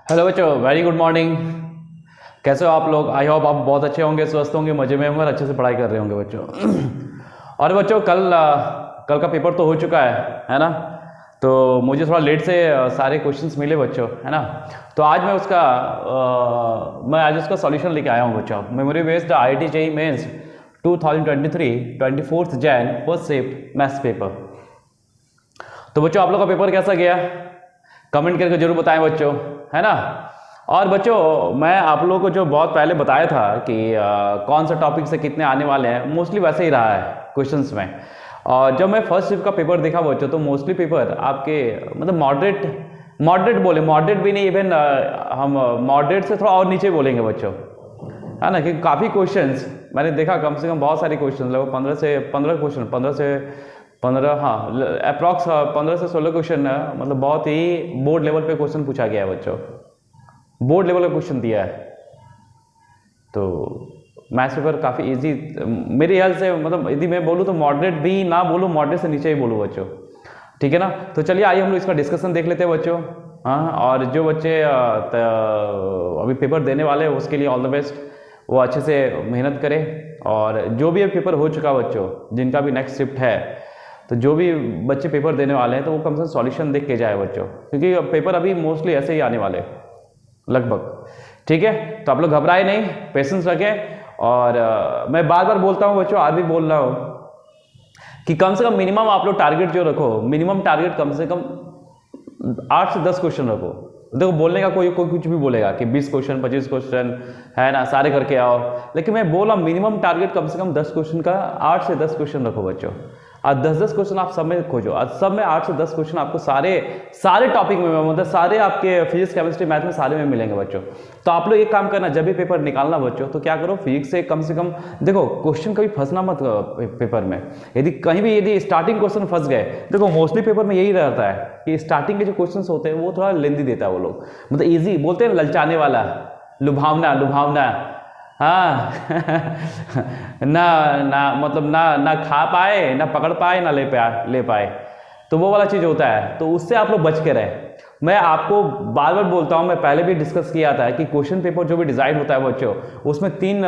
Hello बच्चों, very good morning. कैसे हो आप लोग? आई होप आप बहुत अच्छे होंगे, स्वस्थ होंगे, मजे में होंगे और अच्छे से पढ़ाई कर रहे होंगे बच्चों। और बच्चों कल का पेपर तो हो चुका है ना। तो मुझे थोड़ा लेट से सारे क्वेश्चंस मिले बच्चों, है ना। तो आज मैं आज उसका सॉल्यूशन लेके आया हूँ बच्चों। Memory based IIT JEE mains 2023 24 Jan first shift maths paper. तो बच्चों आप लोग का पेपर कैसा गया? कमेंट करके जरूर बताएं बच्चों, है ना। और बच्चों मैं आप लोगों को जो बहुत पहले बताया था कि कौन सा टॉपिक से कितने आने वाले हैं, मोस्टली वैसे ही रहा है क्वेश्चंस में। और जब मैं फर्स्ट शिफ्ट का पेपर देखा बच्चों, तो मोस्टली पेपर आपके मतलब मॉडरेट भी नहीं, इवन हम मॉडरेट से थोड़ा और नीचे बोलेंगे बच्चों, है ना। क्योंकि काफ़ी क्वेश्चंस मैंने देखा, कम से कम बहुत सारे क्वेश्चन, लगभग 15 हाँ अप्रॉक्स 15 से 16 क्वेश्चन है। मतलब बहुत ही बोर्ड लेवल पे क्वेश्चन पूछा गया है बच्चों, बोर्ड लेवल पे क्वेश्चन दिया है। तो मैथ्स पेपर काफ़ी इजी मेरे ख्याल से, मतलब यदि मैं बोलूँ तो मॉडरेट भी ना बोलूँ, मॉडरेट से नीचे ही बोलूँ बच्चों, ठीक है ना। तो चलिए आइए हम लोग इसका डिस्कशन देख लेते हैं बच्चों। हाँ, और जो बच्चे अभी पेपर देने वाले हैं उसके लिए ऑल द बेस्ट, वो अच्छे से मेहनत करें। और जो भी अब पेपर हो चुका बच्चों, जिनका भी नेक्स्ट शिफ्ट है, तो जो भी बच्चे पेपर देने वाले हैं तो वो कम से कम सॉल्यूशन देख के जाए बच्चों, क्योंकि पेपर अभी मोस्टली ऐसे ही आने वाले लगभग, ठीक है। तो आप लोग घबराए नहीं, पेशेंस रखें। और मैं बार बार बोलता हूँ बच्चों, आज भी बोल रहा हूँ कि कम से कम मिनिमम आप लोग टारगेट जो रखो, मिनिमम टारगेट कम से कम 8 से 10 क्वेश्चन रखो। देखो बोलने का कोई कुछ भी बोलेगा कि 20 क्वेश्चन 25 क्वेश्चन है ना, सारे करके आओ, लेकिन मैं बोला मिनिमम टारगेट कम से कम 10 क्वेश्चन का, 8 से 10 क्वेश्चन रखो बच्चों। आज 10-10 क्वेश्चन आप सब में खोजो, आज सब में 8 से 10 क्वेश्चन आपको सारे टॉपिक में, मतलब सारे आपके फिजिक्स केमिस्ट्री मैथ में सारे में मिलेंगे बच्चों। तो आप लोग एक काम करना, जब भी पेपर निकालना बच्चों, तो क्या करो, फिजिक्स से कम से कम देखो क्वेश्चन कभी फंसना मत पेपर में। यदि स्टार्टिंग क्वेश्चन फंस गए, देखो मोस्टली पेपर में यही रहता है कि स्टार्टिंग के जो क्वेश्चन होते हैं वो थोड़ा लेंदी देता है वो लोग, मतलब ईजी बोलते हैं, ललचाने वाला, लुभावना, हाँ। ना खा पाए, ना पकड़ पाए, ना ले पाए, तो वो वाला चीज होता है। तो उससे आप लोग बच के रहे। मैं आपको बार बार बोलता हूं, मैं पहले भी डिस्कस किया था कि क्वेश्चन पेपर जो भी डिजाइन होता है बच्चों, उसमें तीन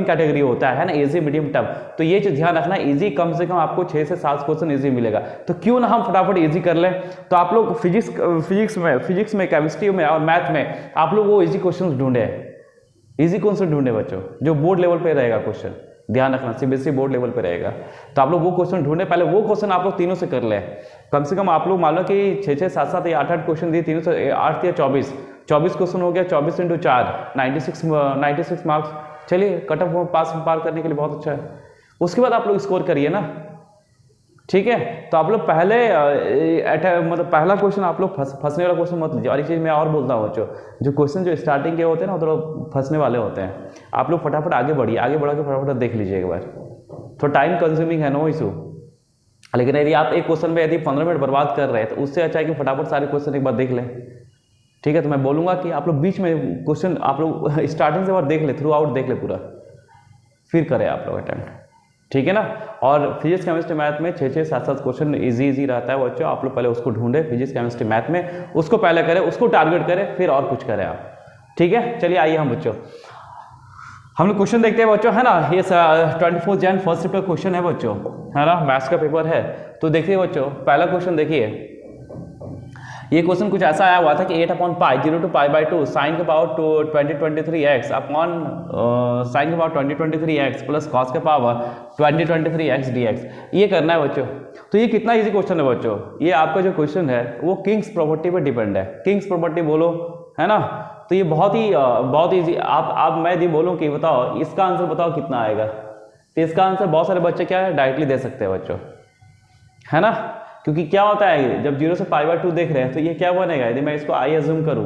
कैटेगरी होता है ना, इजी मीडियम टफ। तो ये चीज ध्यान रखना, इजी कम से कम आपको 6 से 7 क्वेश्चन इजी मिलेगा। तो क्यों ना हम फटाफट इजी कर लें। तो आप लोग फिजिक्स में केमिस्ट्री में और मैथ में आप लोग वो इजी क्वेश्चन ढूंढे, इजी क्वेश्चन ढूंढे बच्चों, जो बोर्ड लेवल पे रहेगा क्वेश्चन, ध्यान रखना CBSE बोर्ड लेवल पे रहेगा। तो आप लोग वो क्वेश्चन ढूंढे, पहले वो क्वेश्चन आप लोग तीनों से कर ले। कम से कम आप लोग मान लो कि 6 7 या 8 क्वेश्चन दिए, तीनों से 8 या 24 क्वेश्चन हो गया, 24 × 4 96 मार्क्स। चलिए कट ऑफ पार करने के लिए बहुत अच्छा है। उसके बाद आप लोग स्कोर करिए ना, ठीक है। तो आप लोग पहले मतलब पहला क्वेश्चन आप लोग फंसने वाला क्वेश्चन मत लीजिए। और एक चीज मैं और बोलता हूँ बच्चों, जो क्वेश्चन जो स्टार्टिंग के होते हैं ना, थोड़ा फंसने वाले होते हैं। आप लोग फटाफट आगे बढ़िए, आगे बढ़ के फटाफट देख लीजिए एक बार। थोड़ा टाइम कंज्यूमिंग है, नो इशू। लेकिन यदि आप एक क्वेश्चन में यदि 15 मिनट बर्बाद कर रहे हैं, तो उससे अच्छा है कि फटाफट सारे क्वेश्चन एक बार देख लें, ठीक है। तो मैं बोलूंगा कि आप लोग बीच में क्वेश्चन आप लोग स्टार्टिंग से बार देख ले, थ्रू आउट देख ले पूरा, फिर करें आप लोग अटेम्प्ट, ठीक है ना। और फिजिक्स केमिस्ट्री मैथ में 6 7 क्वेश्चन इजी रहता है बच्चों। आप लोग पहले उसको ढूंढे, फिजिक्स केमिस्ट्री मैथ में उसको पहले करें, उसको टारगेट करें, फिर और कुछ करें आप, ठीक है। चलिए आइए हम बच्चों हम लोग क्वेश्चन देखते हैं बच्चों, है ना। ये 24 जैन फर्स्ट शिफ्ट का क्वेश्चन है बच्चों, है ना, मैथ्स का पेपर है। तो देखिए बच्चों, पहला क्वेश्चन देखिए। ये क्वेश्चन कुछ ऐसा आया हुआ था कि 8/π 0 to π/2 sin के पावर 2023x अपॉन sin के पावर 2023x प्लस cos के पावर 2023x dx। ये करना है बच्चों। तो ये कितना इजी क्वेश्चन है बच्चों। ये आपका जो क्वेश्चन है वो किंग्स प्रॉपर्टी पे डिपेंड है। किंग्स प्रॉपर्टी बोलो, है ना। तो ये बहुत इजी। आप मैं यदि बोलूँ कि बताओ इसका आंसर बताओ कितना आएगा, तो इसका आंसर बहुत सारे बच्चे क्या है डायरेक्टली दे सकते हैं बच्चों, है ना। क्योंकि क्या होता है, जब 0 से π/2 देख रहे हैं, तो ये क्या बनेगा, यदि मैं इसको आई अज्यूम करूं,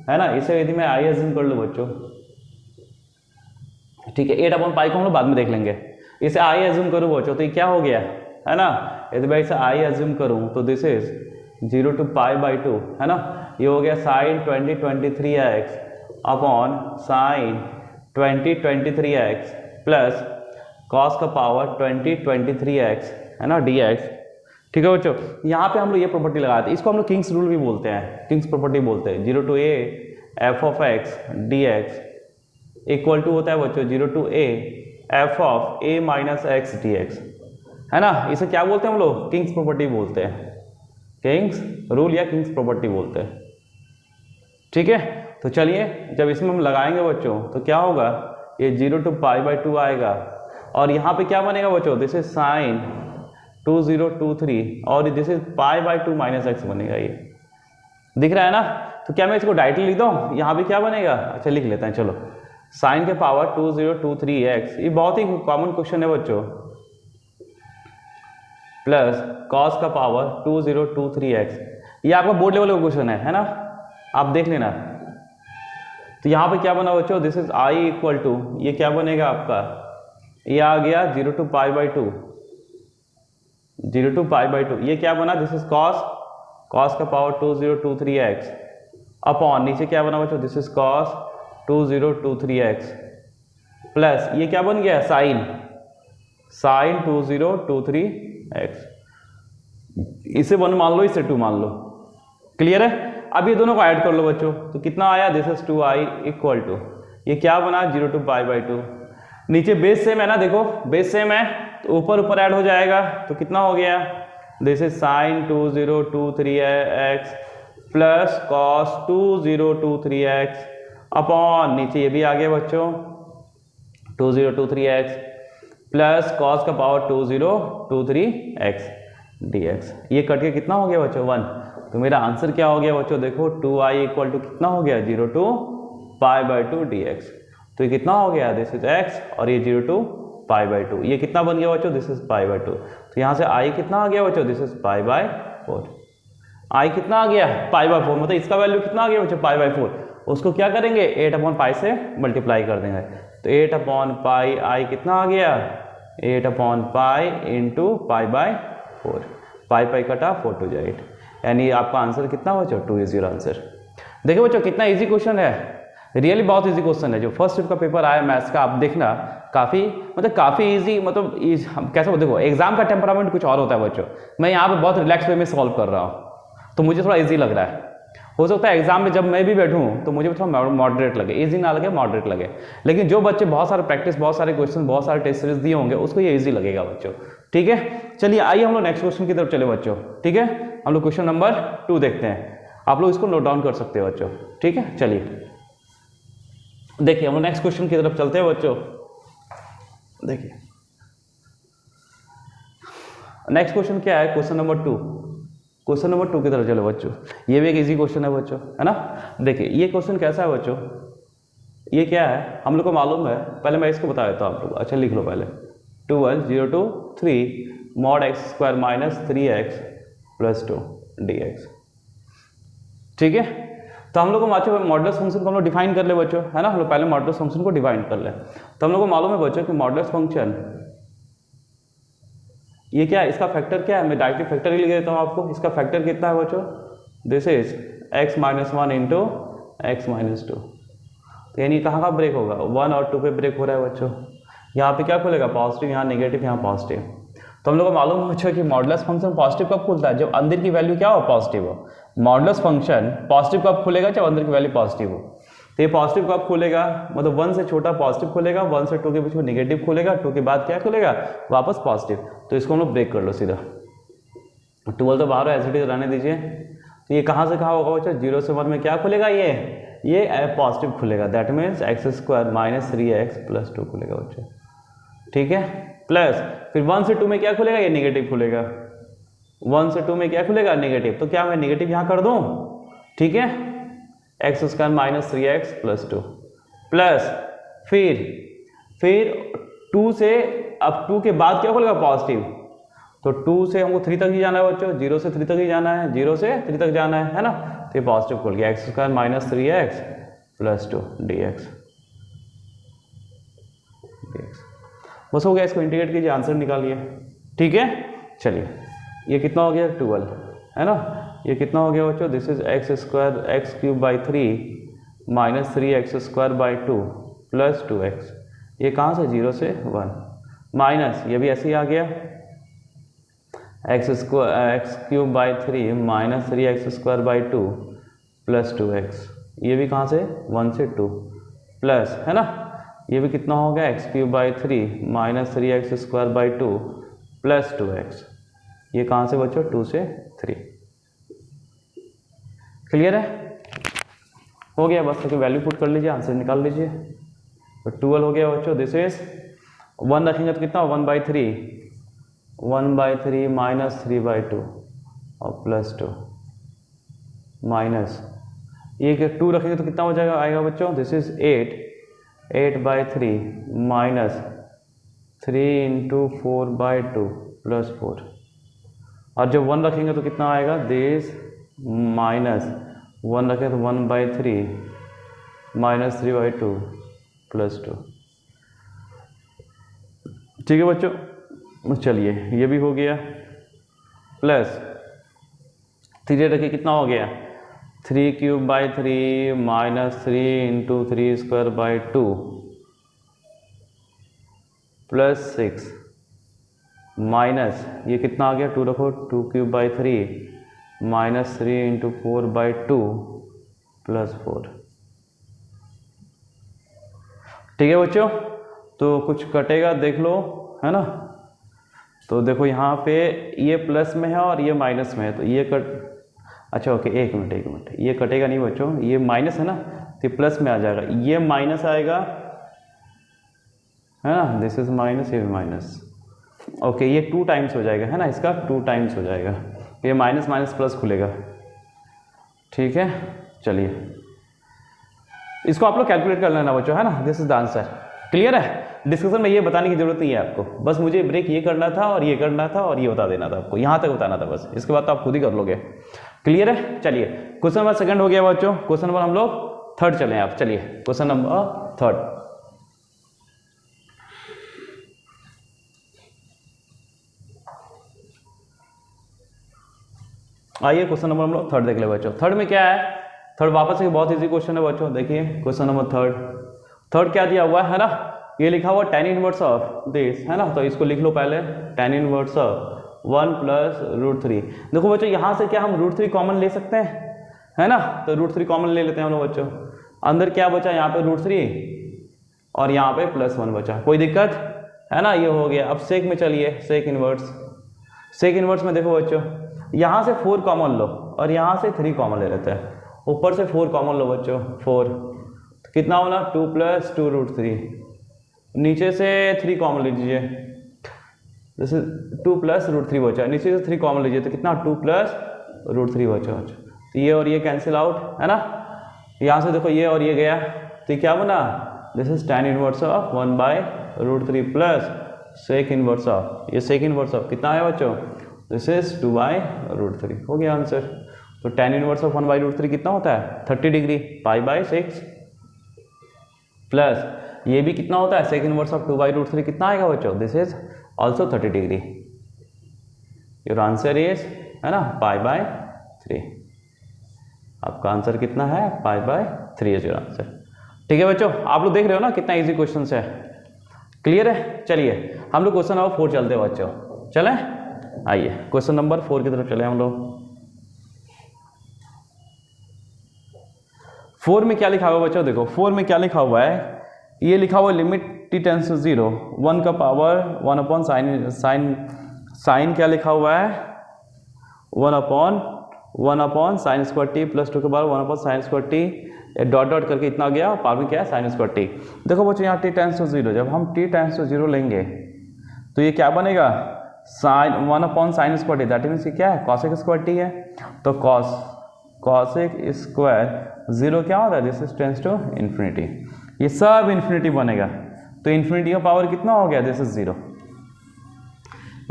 है ना, इसे यदि मैं आई अज्यूम कर लूं बच्चों, ठीक है। 8/π को हम लोग बाद में देख लेंगे। इसे आई अज्यूम करूं बच्चों, तो ये क्या हो गया, है ना। यदि मैं इसे आई अज्यूम करूं तो दिस इज 0 to π/2, है ना। ये हो गया sin 2023x upon sin 2023x plus cos का पावर 2023x, है ना, dx, ठीक है बच्चों। यहाँ पे हम लोग ये प्रॉपर्टी लगाते हैं, इसको हम लोग किंग्स रूल भी बोलते हैं, किंग्स प्रॉपर्टी बोलते हैं। 0 to a f of x d x equal to होता है बच्चों 0 to a f of a minus x d x, है ना। इसे क्या बोलते हैं हम लोग? किंग्स प्रॉपर्टी बोलते हैं, किंग्स रूल या किंग्स प्रॉपर्टी बोलते हैं, ठीक है। तो चलिए जब इसमें हम लगाएंगे बच्चों तो क्या होगा, ये 0 टू पाई बाई 2 आएगा और यहाँ पे क्या बनेगा बच्चों, दिस इज साइन 2023 और this is pi by 2 minus x बनेगा, ये दिख रहा है ना। तो क्या मैं इसको डायरेक्टली लिख दूँ, यहाँ पे क्या बनेगा, अच्छा लिख लेते हैं चलो, साइन के पावर 2023x, ये बहुत ही कॉमन क्वेश्चन है बच्चों, प्लस कॉस का पावर 2023x, ये आपका बोर्ड लेवल का क्वेश्चन है ना, आप देख लेना। तो यहाँ पे क्या बना बच्चों, this is I equal to, ये क्या बनेगा आपका, ये आ गया 0 to pi by 2, 0 to pi by 2, ये क्या बना, दिस इज कॉस का पावर 2023x अपॉन नीचे क्या बना बच्चों, this is cos 2023x plus ये क्या बन गया, साइन 2023x, इसे 1 मान लो, इसे 2 मान लो, क्लियर है। अब ये दोनों को ऐड कर लो बच्चों, तो कितना आया, this is 2i equal to, ये क्या बना 0 टू पाई बाई 2, नीचे बेस सेम है ना, देखो बेस सेम है तो ऊपर ऊपर ऐड हो जाएगा, तो कितना हो गया, this is sine 2023x plus cos 2023x upon नीचे ये भी आ गया बच्चों 2023x प्लस कॉस का पावर 2023x dx, ये कट के कितना हो गया बच्चों 1। तो मेरा आंसर क्या हो गया बच्चों, देखो 2i इक्वल टू कितना हो गया 0 टू पाई बाई 2 dx, तो ये कितना हो गया, दिस इज x और ये 0 टू पाई बाई 2, ये कितना बन गया बच्चों, दिस इज पाई बाई 2। तो यहाँ से i कितना आ गया बच्चों, this is pi by 4, i कितना आ गया पाई बाई 4, मतलब इसका वैल्यू कितना आ गया बच्चों पाई बाई 4, उसको क्या करेंगे 8 अपॉन पाई से मल्टीप्लाई कर देंगे, तो 8 अपॉन पाई आई कितना आ गया 8 upon pi into pi by 4, पाई पाई कटा 4 टू 8, यानी आपका आंसर कितना बच्चों 2 इज योर आंसर। देखिए बच्चों कितना इजी क्वेश्चन है, रियली बहुत इजी क्वेश्चन है, जो फर्स्ट शिफ्ट का पेपर आया मैथ्स का, आप देखना काफ़ी इजी, मतलब कैसे देखो एग्जाम का टेम्परामेंट कुछ और होता है बच्चों, मैं यहाँ पे बहुत रिलैक्स वे में सॉल्व कर रहा हूँ तो मुझे थोड़ा इजी लग रहा है, हो सकता है एग्जाम में जब मैं भी बैठूं तो मुझे थोड़ा मॉडरेट लगे, इजी ना लगे मॉडरेट लगे, लेकिन जो बच्चे बहुत सारे प्रैक्टिस, बहुत सारे क्वेश्चन, बहुत सारे टेस्ट सीरीज दिए होंगे उसको ये इजी लगेगा बच्चों, ठीक है। चलिए आइए हम लोग नेक्स्ट क्वेश्चन की तरफ चले बच्चों, ठीक है। हम लोग क्वेश्चन नंबर 2 देखते हैं, आप लोग इसको नोट डाउन कर सकते हैं बच्चों, ठीक है। चलिए देखिए हम लोग नेक्स्ट क्वेश्चन की तरफ चलते हैं बच्चों, देखिए नेक्स्ट क्वेश्चन क्या है, क्वेश्चन नंबर 2, क्वेश्चन नंबर 2 की तरफ चलो बच्चों, ये भी एक इजी क्वेश्चन है बच्चों, है ना। देखिए ये क्वेश्चन कैसा है बच्चों, ये क्या है हम लोग को मालूम है, पहले मैं इसको बता देता हूँ आप लोग, अच्छा लिख लो पहले 12 0 to 3 mod x square minus 3x plus 2 dx, ठीक है। तो हम लोग को मॉडुलस फंक्शन को हम लोग डिफाइन कर ले बच्चों, है ना, हम लोग पहले मॉडुलस फंक्शन को डिफाइन कर ले। तो हम लोग को मालूम है बच्चों कि मॉडुलस फंक्शन ये क्या है, इसका फैक्टर क्या है, मैं डायरेक्टली फैक्टर ही लिख देता हूँ आपको, इसका फैक्टर कितना है बच्चों, this is x minus 1 into x minus 2, तो यानी कहाँ का ब्रेक होगा 1 और 2 पे ब्रेक हो रहा है बच्चों, यहाँ पे क्या खुलेगा पॉजिटिव, यहाँ नेगेटिव, यहाँ पॉजिटिव। तो हम लोग को मालूम है बच्चों कि मॉडुलस फंक्शन पॉजिटिव कब खुलता है, जब अंदर की वैल्यू क्या हो पॉजिटिव हो। मॉडुलस फंक्शन पॉजिटिव कब खुलेगा, जब अंदर की वैल्यू पॉजिटिव हो। तो ये पॉजिटिव कब खुलेगा, मतलब 1 से छोटा पॉजिटिव खुलेगा, 1 से 2 के बीच में नेगेटिव खुलेगा, 2 के बाद क्या खुलेगा वापस पॉजिटिव। तो इसको हम लोग ब्रेक कर लो सीधा, 12 तो बाहर एज इट इज रहने दीजिए। तो ये कहाँ से कहाँ होगा बच्चों, 0 से 1 में क्या खुलेगा, ये पॉजिटिव खुलेगा, that means x square minus 3x plus 2 खुलेगा बच्चों, ठीक है। प्लस फिर 1 से 2 में क्या खुलेगा, ये नेगेटिव खुलेगा, 1 से 2 में क्या खुलेगा नेगेटिव, तो क्या मैं नेगेटिव यहाँ कर दूँ, ठीक है, x square minus 3x plus 2 plus फिर 2 से, अब 2 के बाद क्या खुलेगा पॉजिटिव, तो 2 से हमको 3 तक ही जाना है बच्चों, 0 से 3 तक ही जाना है, 0 से 3 तक जाना है ना। तो ये पॉजिटिव खुल गया, x square minus 3x plus 2 dx, बस हो गया, इसको इंटीग्रेट कीजिए, आंसर निकालिए, ठीक है। चलिए ये कितना हो गया 12, है ना, ये कितना हो गया बच्चों, this is x square x cube by 3 minus 3x square by 2 plus 2x, ये कहाँ से 0 से 1 माइनस, ये भी ऐसे ही आ गया x cube by 3 minus 3x square by 2 plus 2x, ये भी कहाँ से 1 से 2 प्लस, है ना, ये भी कितना हो गया x³ / 3 - 3x² / 2 प्लस 2x, ये कहाँ से बच्चों 2 से 3। क्लियर है, हो गया, बस तो वैल्यू पुट कर लीजिए, आंसर निकाल लीजिए। तो 12 हो गया बच्चों, दिस इज 1 रखेंगे तो कितना 1/3 - 3/2 और प्लस 2 माइनस ये 2 रखेंगे तो कितना हो जाएगा आएगा बच्चों, दिस इज 8/3 माइनस 3 × 4/2 प्लस 4, और जब 1 रखेंगे तो कितना आएगा, दिस माइनस 1 रखें तो 1/3 माइनस 3/2 प्लस 2। ठीक है बच्चों, चलिए ये भी हो गया, प्लस 3 रखे कितना हो गया 3³ / 3 माइनस 3 × 3² / 2 प्लस 6 माइनस ये कितना आ गया 2 रखो 2³ / 3 माइनस 3 × 4/2 प्लस 4। ठीक है बच्चों, तो कुछ कटेगा देख लो, है ना। तो देखो यहाँ पे ये प्लस में है और ये माइनस में है, तो ये कट, अच्छा ओके, एक मिनट, ये कटेगा नहीं बच्चों, ये माइनस है ना तो ये प्लस में आ जाएगा, ये माइनस आएगा, है ना, दिस इज माइनस, ये माइनस, ओके, ये 2 टाइम्स हो जाएगा, है ना, इसका 2 टाइम्स हो जाएगा, ये माइनस माइनस प्लस खुलेगा। ठीक है, चलिए इसको आप लोग कैलकुलेट कर लेना बच्चों, है ना, this is the answer. Clear है, डिस्कशन में ये बताने की जरूरत नहीं है आपको, बस मुझे ब्रेक ये करना था और ये करना था और ये बता देना था आपको, यहाँ तक बताना था बस, इसके बाद तो आप खुद ही कर लोगे। क्लियर है, चलिए क्वेश्चन नंबर 2 हो गया बच्चों, क्वेश्चन नंबर हम लोग 3 चले आप, चलिए क्वेश्चन नंबर 3। आइए क्वेश्चन नंबर हम लोग 3 देख ले बच्चों। 3 में क्या है, 3 वापस से बहुत इजी क्वेश्चन है बच्चों, देखिए क्वेश्चन नंबर 3 क्या दिया हुआ है ना, ये लिखा हुआ tan इनवर्स ऑफ दिस, है ना, तो इसको लिख लो पहले, tan इनवर्स ऑफ 1 + √3। देखो बच्चों यहाँ से क्या हम √3 कॉमन ले सकते हैं, है ना, तो √3 कॉमन ले लेते हैं हम लोग बच्चों। अंदर क्या बचा यहाँ पे √3 और यहाँ पे +1 बचा, कोई दिक्कत है ना, ये हो गया। अब सेक में चलिए, सेक इनवर्स में देखो बच्चों, यहाँ से 4 कॉमन लो और यहाँ से 3 कॉमन ले लेते हैं, ऊपर से 4 कॉमन लो बच्चों, 4 तो कितना होना 2 + 2 √3, नीचे से 3 कॉमन लीजिए, जैसे 2 + √3 बचा, नीचे से 3 कॉमन लीजिए तो कितना 2 + √3 बचा, तो ये और ये कैंसिल आउट, है ना, यहाँ से देखो ये और ये गया, तो क्या बना, this is tan inverse of 1/√3 plus sec inverse of, ये सेक इनवर्स ऑफ कितना है बच्चों, दिस इज 2/√3, हो गया आंसर। तो tan इनवर्स ऑफ 1/√3 कितना होता है 30 डिग्री, π/6 प्लस ये भी कितना होता है सेक इनवर्स ऑफ 2/√3 कितना आएगा बच्चों, this is also 30 degree, your answer is, है ना, π/3, आपका आंसर कितना है π/3 इज योर आंसर। ठीक है बच्चों, आप लोग देख रहे हो ना कितना इजी क्वेश्चन है, क्लियर है। चलिए हम लोग क्वेश्चन नंबर 4 चलते हैं बच्चों, चले आइए क्वेश्चन नंबर 4 की तरफ चले हम लोग। 4 में क्या लिखा हुआ है बच्चों, देखो 4 में क्या लिखा हुआ है, ये लिखा हुआ लिमिट t टेंस टू 0 1 का पावर 1/sin क्या लिखा हुआ है 1/sin² t प्लस 2 के पावर 1/sin² t डॉट करके इतना गया, पावर में क्या है sin² t। देखो बच्चों यहाँ t टेंस टू 0, जब हम t टेंस टू 0 लेंगे तो ये क्या बनेगा sin 1/sin² दैट मीन्स ये क्या है cosec² t है, तो cosec² 0 क्या होता है, this is tends to infinity, ये सब इन्फिनिटी बनेगा, तो इन्फिनिटी का पावर कितना हो गया, दिस इज 0,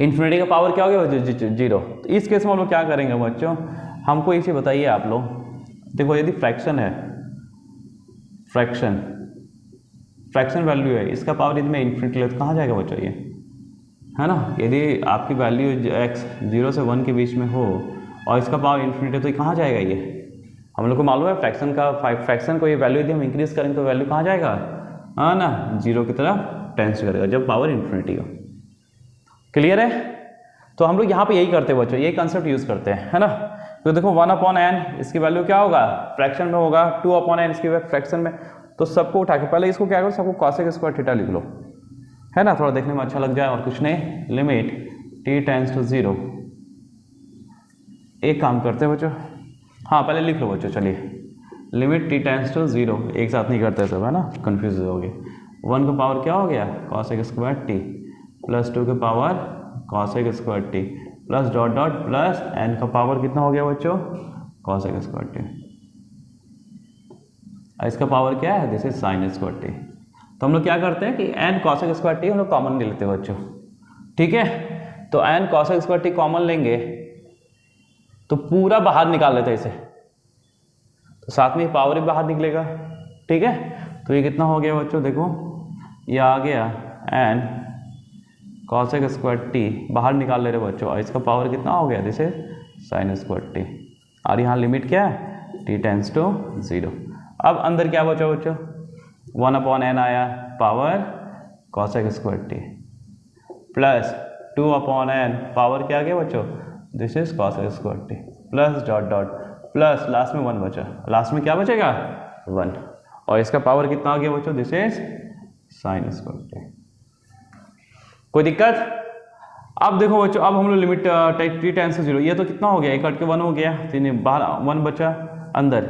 इन्फिनिटी का पावर क्या हो गया 0। तो इस केस में हम लोग क्या करेंगे बच्चों, हमको इसे बताइए आप लोग, देखो यदि फ्रैक्शन है, फ्रैक्शन वैल्यू है, इसका पावर यदि मैं इन्फिनिटी ले तो कहाँ जाएगा बच्चों ये, है ना, यदि आपकी वैल्यू x 0 से 1 के बीच में हो और इसका पावर इन्फिनिटी तो ये कहाँ जाएगा, ये हम लोग को मालूम है फ्रैक्शन को ये वैल्यू यदि हम इंक्रीज करेंगे तो वैल्यू कहाँ जाएगा, हाँ ना, 0 की तरफ टेंस करेगा जब पावर इन्फिनिटी हो। क्लियर है, तो हम लोग यहाँ पे यही करते हैं बच्चों, यही कंसेप्ट यूज करते हैं, है ना, तो देखो 1/n इसकी वैल्यू क्या होगा, फ्रैक्शन में होगा, 2/n इसकी फ्रैक्शन में। तो सबको उठा के पहले इसको क्या करो, सबको कॉसेक स्क्वायर थीटा लिख लो, है ना, थोड़ा देखने में अच्छा लग जाए और कुछ नहीं। Limit t tends to 0। एक काम करते हैं बच्चों, हाँ पहले लिख लो बच्चों, चलिए लिमिट t टेंड्स टू 0, एक साथ नहीं करते सब, है ना, कंफ्यूज हो गए। 1 का पावर क्या हो गया, कॉसेक स्क्वायर t प्लस 2 के power cosec square t plus dot dot plus n का पावर कितना हो गया बच्चों, कॉसेक स्क्वायर t। इसका पावर क्या है, this is sine square t। तो हम लोग क्या करते हैं कि n कॉसेक स्क्वायर t हम लोग कॉमन ले लेते हैं बच्चों, ठीक है। तो n cosec square t common लेंगे तो पूरा बाहर निकाल लेते हैं इसे, तो साथ में पावर भी बाहर निकलेगा, ठीक है। तो ये कितना हो गया बच्चों, देखो ये आ गया n कॉसेक स्क्वायर t, बाहर निकाल ले रहे बच्चों, और इसका पावर कितना हो गया, this is sine square t। और यहाँ लिमिट क्या है, t टेंड्स टू 0। अब अंदर क्या बचा बच्चों, 1/n आया, power cosec square t plus 2/n, power क्या आ गया बच्चों, this is cosec square t plus dot dot plus last में 1 बचा, लास्ट में क्या बचेगा 1, और इसका पावर कितना आ गया बच्चों, this is sine square t। कोई दिक्कत। अब देखो बच्चों, अब हम लोग लिमिट t टेंड्स टू 0, ये तो कितना हो गया, एक कट के 1 हो गया, तीन बाहर 1 बचा अंदर।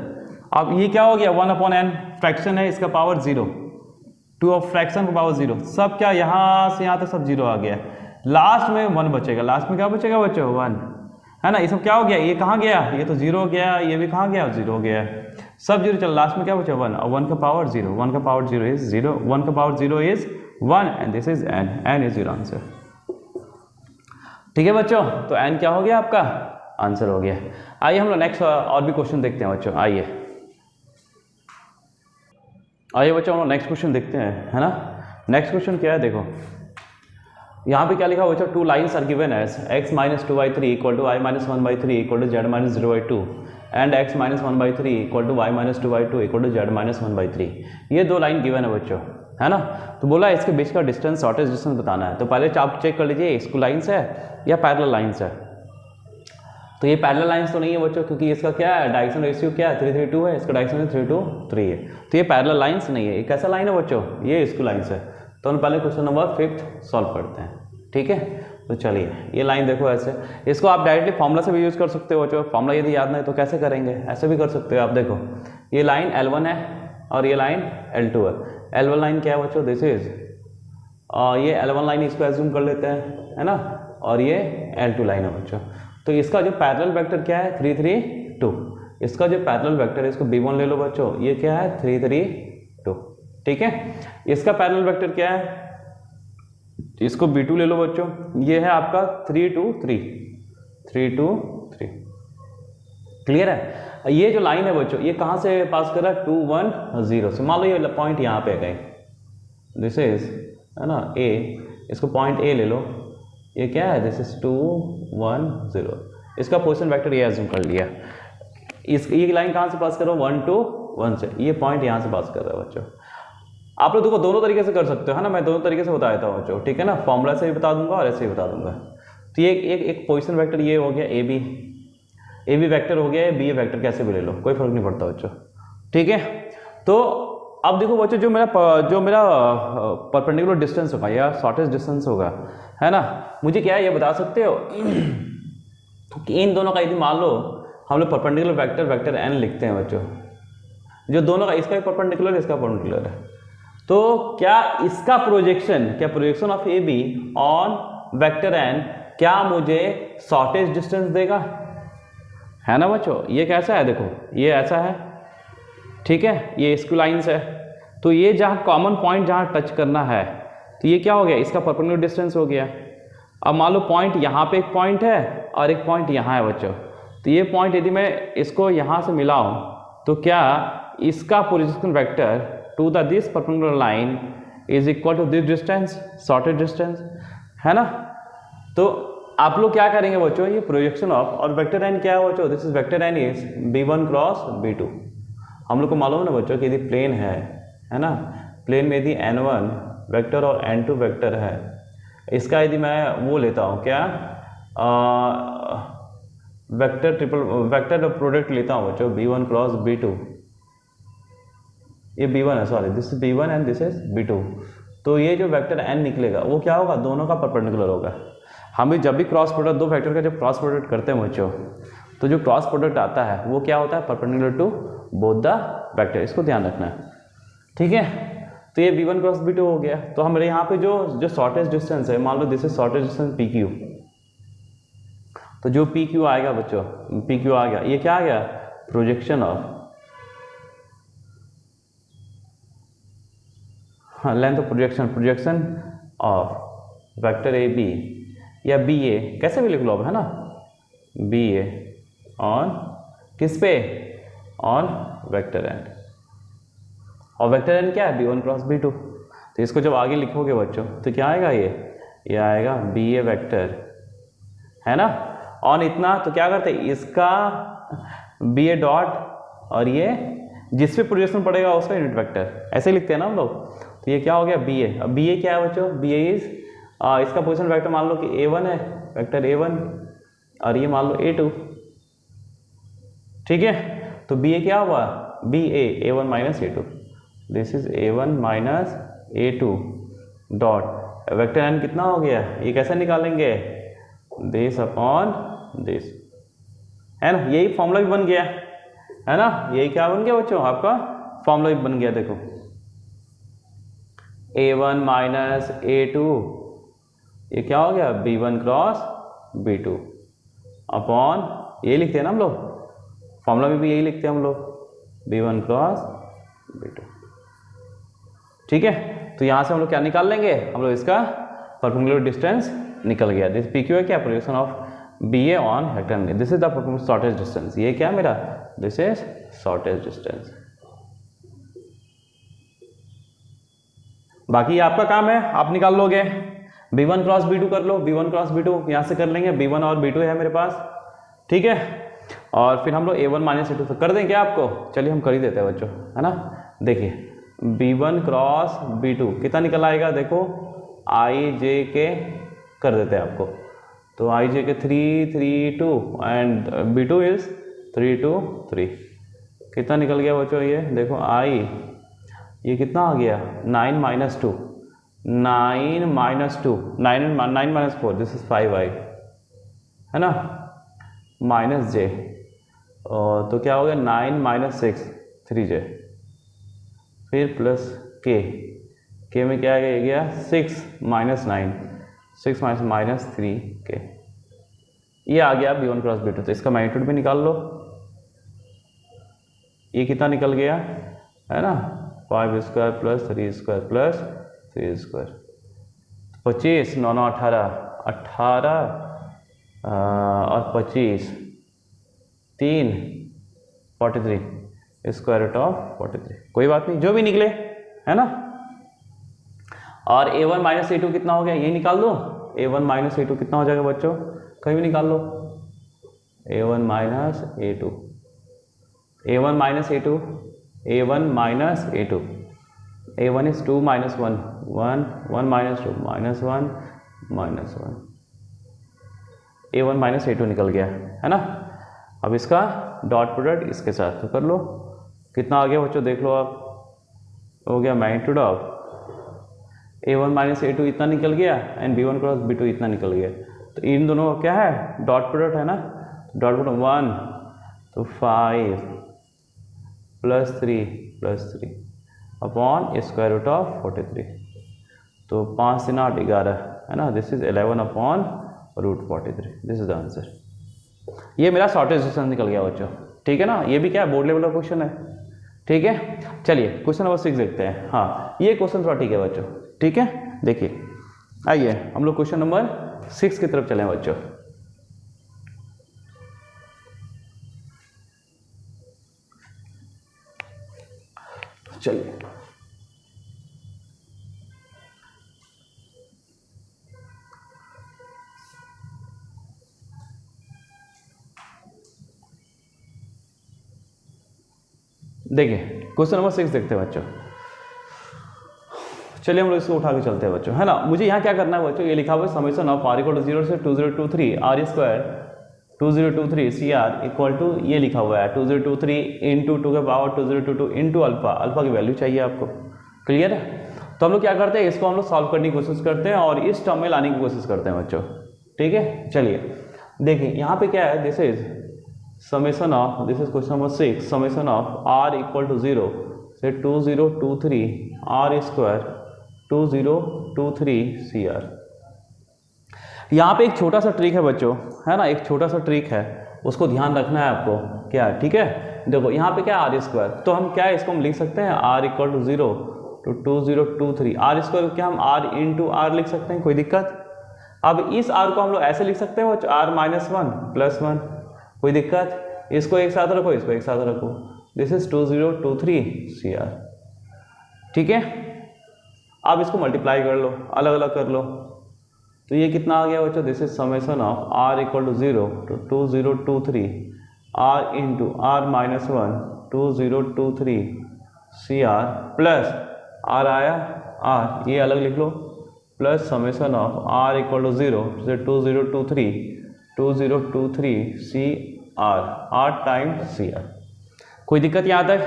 अब ये क्या हो गया, 1/n फ्रैक्शन है, इसका पावर 0, 2 ऑफ फ्रैक्शन का पावर 0, सब क्या यहाँ से यहाँ तक सब 0 आ गया, लास्ट में 1 बचेगा, लास्ट में क्या बचेगा बच्चों 1, है ना। ये सब क्या हो गया, ये कहाँ गया, ये तो 0 हो गया, ये भी कहाँ गया 0 हो गया, सब 0 चल, लास्ट में क्या बचा 1, और 1 का पावर 0, 1 का पावर 0 इज 0, 1 का power 0 is 1 and this is n is your answer, ठीक है बच्चों। तो n क्या हो गया आपका, आंसर हो गया। आइए हम लोग नेक्स्ट और भी क्वेश्चन देखते हैं बच्चों, आइए बच्चों हम लोग नेक्स्ट क्वेश्चन देखते हैं, है ना। नेक्स्ट क्वेश्चन क्या है, देखो यहाँ पे क्या लिखा बच्चों, 2 lines are given as x - 2/3 equal to i - 1/3 equal to z - 0/2 and x - 1/3 equal to y - 2/2 equal to z - 1/3। ये 2 लाइन गिवन है बच्चों, है ना। तो बोला इसके बीच का डिस्टेंस, शॉर्टेज डिस्टेंस बताना है। तो पहले आप चेक कर लीजिए इसको लाइन्स है या पैरेलल लाइन्स है। तो ये पैरेलल लाइन्स तो नहीं है बच्चों, क्योंकि इसका क्या है, डायरेक्शन रेशियो क्या है 3:3:2 है, इसका डायरेक्शन 3:3 है। तो ये पैरेलल लाइन्स नहीं है, ये कैसा लाइन है बच्चों, ये इसको लाइन्स है। तो हम पहले क्वेश्चन नंबर 5 सॉल्व करते हैं, ठीक है। तो चलिए ये लाइन देखो ऐसे, इसको आप डायरेक्टली फॉर्मूला से भी यूज़ कर सकते हो बच्चों। फॉर्मूला यदि याद नहीं तो कैसे करेंगे, ऐसे भी कर सकते हो आप। देखो ये लाइन L1 है और ये लाइन L2 है। L1 लाइन क्या है बच्चों, दिस इज, ये L1 लाइन इसको एज्यूम कर लेते हैं, है ना, और ये L2 लाइन है बच्चों। तो इसका जो पैरेलल वेक्टर क्या है 3:3:2, इसका जो पैरेलल वेक्टर है इसको B1 ले लो बच्चों, ये क्या है 3:3:2, ठीक है। इसका पैरेलल वेक्टर क्या है, इसको B2 ले लो बच्चों, ये है आपका 3:2:3, 3:2:3, क्लियर है। ये जो लाइन है बच्चों ये कहाँ से पास कर रहा है, 2, 1, 0 से। मान लो ये पॉइंट यहाँ पे गए, दिस इज, है ना, A, इसको पॉइंट A ले लो, ये क्या है, दिस इज 2, 1, 0, इसका पोजीशन वेक्टर ये एज्यूम कर लिया। ये लाइन कहाँ से पास कर रहा हूँ, 1, 2, 1 से, ये पॉइंट यहाँ से पास कर रहा है बच्चों। आप लोग देखो दोनों तरीके से कर सकते हो, है ना, मैं दोनों तरीके से बता देता हूँ बच्चों, ठीक है ना, फॉर्मूला से भी बता दूंगा और ऐसे ही बता दूंगा। तो ये एक पोजीशन वेक्टर ये हो गया ए बी वेक्टर हो गया, बी वेक्टर कैसे भी ले लो, कोई फर्क नहीं पड़ता बच्चों, ठीक है। तो अब देखो बच्चों जो मेरा परपेंडिकुलर डिस्टेंस होगा या शॉर्टेस्ट डिस्टेंस होगा, है ना, मुझे क्या है ये बता सकते हो कि इन दोनों का यदि मान लो हम लोग परपेंडिकुलर वेक्टर n लिखते हैं बच्चों, जो दोनों का, इसका परपेंडिकुलर इसका परपेंडिकुलर है, तो क्या इसका projection of A be on vector n क्या मुझे शॉर्टेज डिस्टेंस देगा, है ना बच्चों। ये कैसा है, देखो ये ऐसा है, ठीक है, ये इसकी लाइन्स है। तो ये जहाँ कॉमन पॉइंट जहाँ टच करना है, तो ये क्या हो गया, इसका परपेंडिकुलर डिस्टेंस हो गया। अब मान लो पॉइंट यहाँ पे एक पॉइंट है और एक पॉइंट यहाँ है बच्चों, तो ये पॉइंट यदि मैं इसको यहाँ से मिलाऊँ तो क्या इसका projection vector to the this perpendicular line is equal to this distance, shortest distance, है ना। तो आप लोग क्या करेंगे बच्चों, ये प्रोजेक्शन ऑफ, और वेक्टर n क्या है बच्चों, this is vector n is b1 cross b2। हम लोग को मालूम है ना बच्चों कि यदि प्लेन है ना, प्लेन में यदि n1 वेक्टर और n2 वेक्टर है, इसका यदि मैं वो लेता हूँ क्या, वेक्टर प्रोडक्ट लेता हूँ बच्चों, b1 क्रॉस b2, ये b1 है, sorry this is b1 and this is b2, तो ये जो वेक्टर n निकलेगा वो क्या होगा, दोनों का परपेंडिकुलर होगा। हम भी जब भी क्रॉस प्रोडक्ट, दो वेक्टर का जब क्रॉस प्रोडक्ट करते हैं बच्चों, तो जो क्रॉस प्रोडक्ट आता है वो क्या होता है, perpendicular to both the vector, इसको ध्यान रखना है, ठीक है। तो ये b1 क्रॉस b2 हो गया। तो हमारे यहाँ पे जो शॉर्टेस्ट डिस्टेंस है, मान लो this is shortest distance PQ, तो जो PQ आएगा बच्चों, PQ आ गया, ये क्या आ गया, प्रोजेक्शन ऑफ, हाँ length of projection of vector AB या BA, कैसे भी लिख लो अब, है ना, BA ऑन किस पे, ऑन वेक्टर एंड, और वेक्टर एंड क्या है, b1 क्रॉस b2। तो इसको जब आगे लिखोगे बच्चों तो क्या आएगा, ये आएगा BA वेक्टर, है ना, ऑन इतना, तो क्या करते हैं, इसका BA डॉट और ये जिस पे प्रोजेक्शन पड़ेगा उसका यूनिट वेक्टर, ऐसे लिखते हैं ना हम लोग। तो ये क्या हो गया, BA। अब BA क्या है बच्चों, BA इज इसका पोजीशन वेक्टर मान लो कि A1 है, वेक्टर A1, और ये मान लो A2, ठीक है। तो BA क्या हुआ, BA A1 minus A2, this is A1 minus A2 dot vector n कितना हो गया, ये कैसे निकालेंगे, दिस अपॉन दिस, है ना, यही फॉर्मूला भी बन गया, है ना, यही क्या बन गया बच्चों, आपका फॉर्मूला भी बन गया। देखो A1 माइनस A2, ये क्या हो गया, B1 क्रॉस B2 अपॉन, ये लिखते हैं ना हम लोग, फॉर्मूला में भी यही लिखते हैं हम लोग, B1 क्रॉस B2, ठीक है। तो यहाँ से हम लोग क्या निकाल लेंगे, हम लोग इसका परपेंडिकुलर डिस्टेंस निकल गया, दिस PQ है क्या, projection of BA on vector, this is the shortest distance, ये क्या मेरा, दिस इज शॉर्टेस्ट डिस्टेंस। बाकी ये आपका काम है, आप निकाल लोगे, B1 क्रॉस B2 कर लो, B1 क्रॉस B2 यहाँ से कर लेंगे, B1 और B2 है मेरे पास, ठीक है। और फिर हम लोग A1 माइनस A2 कर दें क्या आपको, चलिए हम कर ही देते हैं बच्चों, है ना। देखिए B1 क्रॉस B2 कितना निकल आएगा, देखो IJ कर देते हैं आपको, तो IJ 3 3 2 एंड B2 इज 3 2 3, कितना निकल गया बच्चों, ये देखो ये कितना आ गया, 9 minus 2, 9 minus 2, 9 minus 4, this is 5i, है ना, माइनस J, और तो क्या हो गया, 9 माइनस 6 3J, फिर प्लस K में क्या आ गया 6 माइनस 9, 6 माइनस 3K, ये आ गया B1 क्रॉस B2। तो इसका मैग्नीट्यूड भी निकाल लो, ये कितना निकल गया, है ना, 5 square plus 3 square plus 3 square, 25 9 9 18 और 25 3 43 स्क्वायर रूट ऑफ 43, कोई बात नहीं, जो भी निकले, है ना। और A1 माइनस A2 कितना हो गया, ये निकाल दो, A1 माइनस A2 कितना हो जाएगा बच्चों, कहीं भी निकाल लो, A1 minus A2, A1 minus A2, A1 minus A2, A1 is 2 minus 1 1 1 minus 2 minus 1 minus 1, A1 minus A2 निकल गया, है ना। अब इसका डॉट प्रोडक्ट इसके साथ तो कर लो, कितना आ गया बच्चों, देख लो आप, हो गया magnitude of A1 minus A2 इतना निकल गया एंड B1 क्रॉस B2 इतना निकल गया। तो इन दोनों का क्या है, डॉट प्रोडक्ट है ना, डॉट प्रोडक्ट 1 तो 5 plus 3 upon square root of 43, तो 5 से 8 11, है ना, this is 11 upon root 43, this is the answer. ये मेरा शॉर्टेस्ट डिस्टेंस निकल गया बच्चों, ठीक है ना। ये भी क्या है, बोर्ड लेवल का क्वेश्चन है, ठीक है। चलिए क्वेश्चन नंबर 6 देखते हैं। हाँ ये क्वेश्चन थोड़ा ठीक है बच्चों, ठीक है। देखिए आइए हम लोग क्वेश्चन नंबर 6 की तरफ चलें बच्चों। चलिए देखिए क्वेश्चन नंबर 6 देखते हैं बच्चों। चलिए हम लोग इसको उठा के चलते हैं बच्चों, है ना। मुझे यहाँ क्या करना है बच्चों, ये लिखा हुआ है समेशन ऑफ r = 0 से 2023 r² 2023 CR इक्वल टू ये लिखा हुआ है 2023 इंटू 2 के पावर 2022 इंटू अल्फा, अल्फा की वैल्यू चाहिए आपको। क्लियर है? तो हम लोग क्या करते हैं, इसको हम लोग सॉल्व करने की कोशिश करते हैं और इस टर्म में लाने की कोशिश करते हैं बच्चों। ठीक है, चलिए देखिए यहाँ पे क्या है, this is summation of, this is question number 6, summation of r equal to 0 से 2023 r स्क्वायर 2023 CR। यहाँ पे एक छोटा सा ट्रिक है बच्चों, है ना, एक छोटा सा ट्रिक है, उसको ध्यान रखना है आपको। क्या? ठीक है, देखो यहाँ पे क्या आर स्क्वायर, तो हम क्या इसको हम लिख सकते हैं r equal to 0 to 2023 r square, क्या हम r इंटू आर लिख सकते हैं, कोई दिक्कत? अब इस r को हम लोग ऐसे लिख सकते हैं r माइनस 1 प्लस 1, कोई दिक्कत? इसको एक साथ रखो, इसको एक साथ रखो, दिस इज 2023 CR। ठीक है, अब इसको मल्टीप्लाई कर लो, अलग अलग कर लो, तो ये कितना आ गया बच्चों, this is summation of r equal to 0 to 2023 r into r minus 1 2023 CR plus r आया r, ये अलग लिख लो, प्लस summation of r equal to 0 से 2023 CR, r टाइम्स CR। कोई दिक्कत यहाँ तक?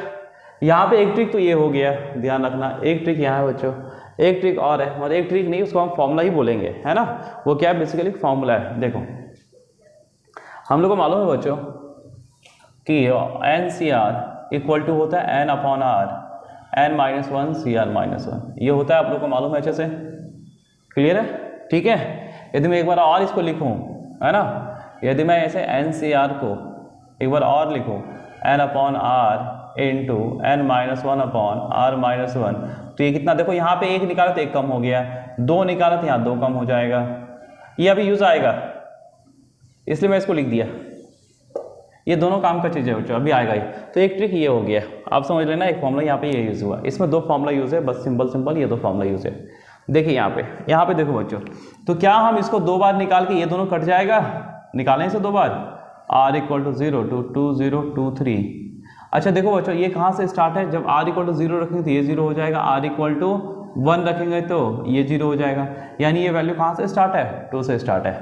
यहाँ पे एक ट्रिक तो ये हो गया, ध्यान रखना, एक ट्रिक यहाँ है बच्चों, एक ट्रिक और है, मतलब एक ट्रिक नहीं, उसको हम फॉर्मूला ही बोलेंगे, है ना। वो क्या है, बेसिकली फॉर्मूला है। देखो हम लोग को मालूम है बच्चों कि NCR इक्वल टू होता है n upon r, n minus 1 CR minus 1, ये होता है, आप लोग को मालूम है अच्छे से। क्लियर है? ठीक है, यदि मैं एक बार और इसको लिखूँ, है ना, यदि मैं ऐसे NCR को एक बार और लिखूँ n upon r into n minus 1 upon r minus 1, तो ये कितना, देखो यहाँ पे एक निकाला तो एक कम हो गया, दो निकाला तो यहाँ दो कम हो जाएगा, ये अभी यूज आएगा, इसलिए मैं इसको लिख दिया। ये दोनों काम का चीज़ है बच्चों, अभी आएगा ही। तो एक ट्रिक ये हो गया, आप समझ लेना, एक फॉर्मूला यहाँ पे ये यूज़ हुआ, इसमें दो फॉर्मूला यूज़ है, बस सिंपल सिंपल ये दो फॉर्मूला यूज़ है। देखिए यहाँ पे देखो बच्चों, तो क्या हम इसको दो बार निकाल के ये दोनों कट जाएगा, निकालें इसे दो बार, r इक्वल टू 0 टू 2023। अच्छा देखो बच्चों, ये कहाँ से स्टार्ट है, जब r इक्वल टू 0 रखेंगे तो ये 0 हो जाएगा, r इक्वल टू 1 रखेंगे तो ये 0 हो जाएगा, यानी ये वैल्यू कहाँ से स्टार्ट है, 2 से स्टार्ट है।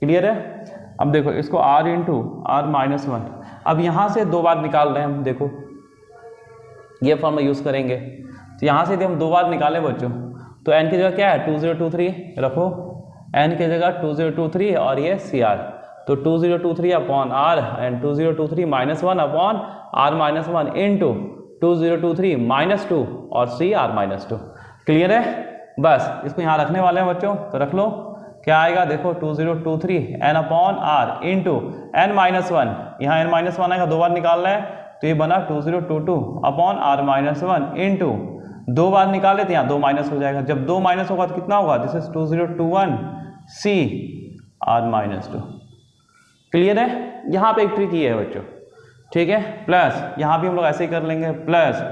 क्लियर है? अब देखो इसको r इंटू r माइनस 1, अब यहाँ से दो बार निकाल रहे हैं हम, देखो ये फॉर्मूला यूज़ करेंगे, तो यहाँ से यदि हम दो बार निकालें बच्चों, तो n की जगह क्या है, 2023 रखो, n की जगह 2023 और ये CR, तो 2023 upon r and 2023 minus 1 upon r minus 1 into 2023 minus 2 और CR माइनस 2। क्लियर है? बस इसको यहाँ रखने वाले हैं बच्चों, तो रख लो, क्या आएगा देखो 2023 n upon r into n minus 1, यहाँ n माइनस 1 आएगा, दो बार निकालना है, तो ये बना 2022 अपॉन r माइनस 1 इंटू, दो बार निकाले तो यहाँ दो माइनस हो जाएगा, जब दो माइनस होगा तो कितना होगा, this is 2021 CR minus 2। Clear है? यहाँ पे एक ट्रिक ये है बच्चों, ठीक है, प्लस यहाँ भी हम लोग ऐसे ही कर लेंगे, प्लस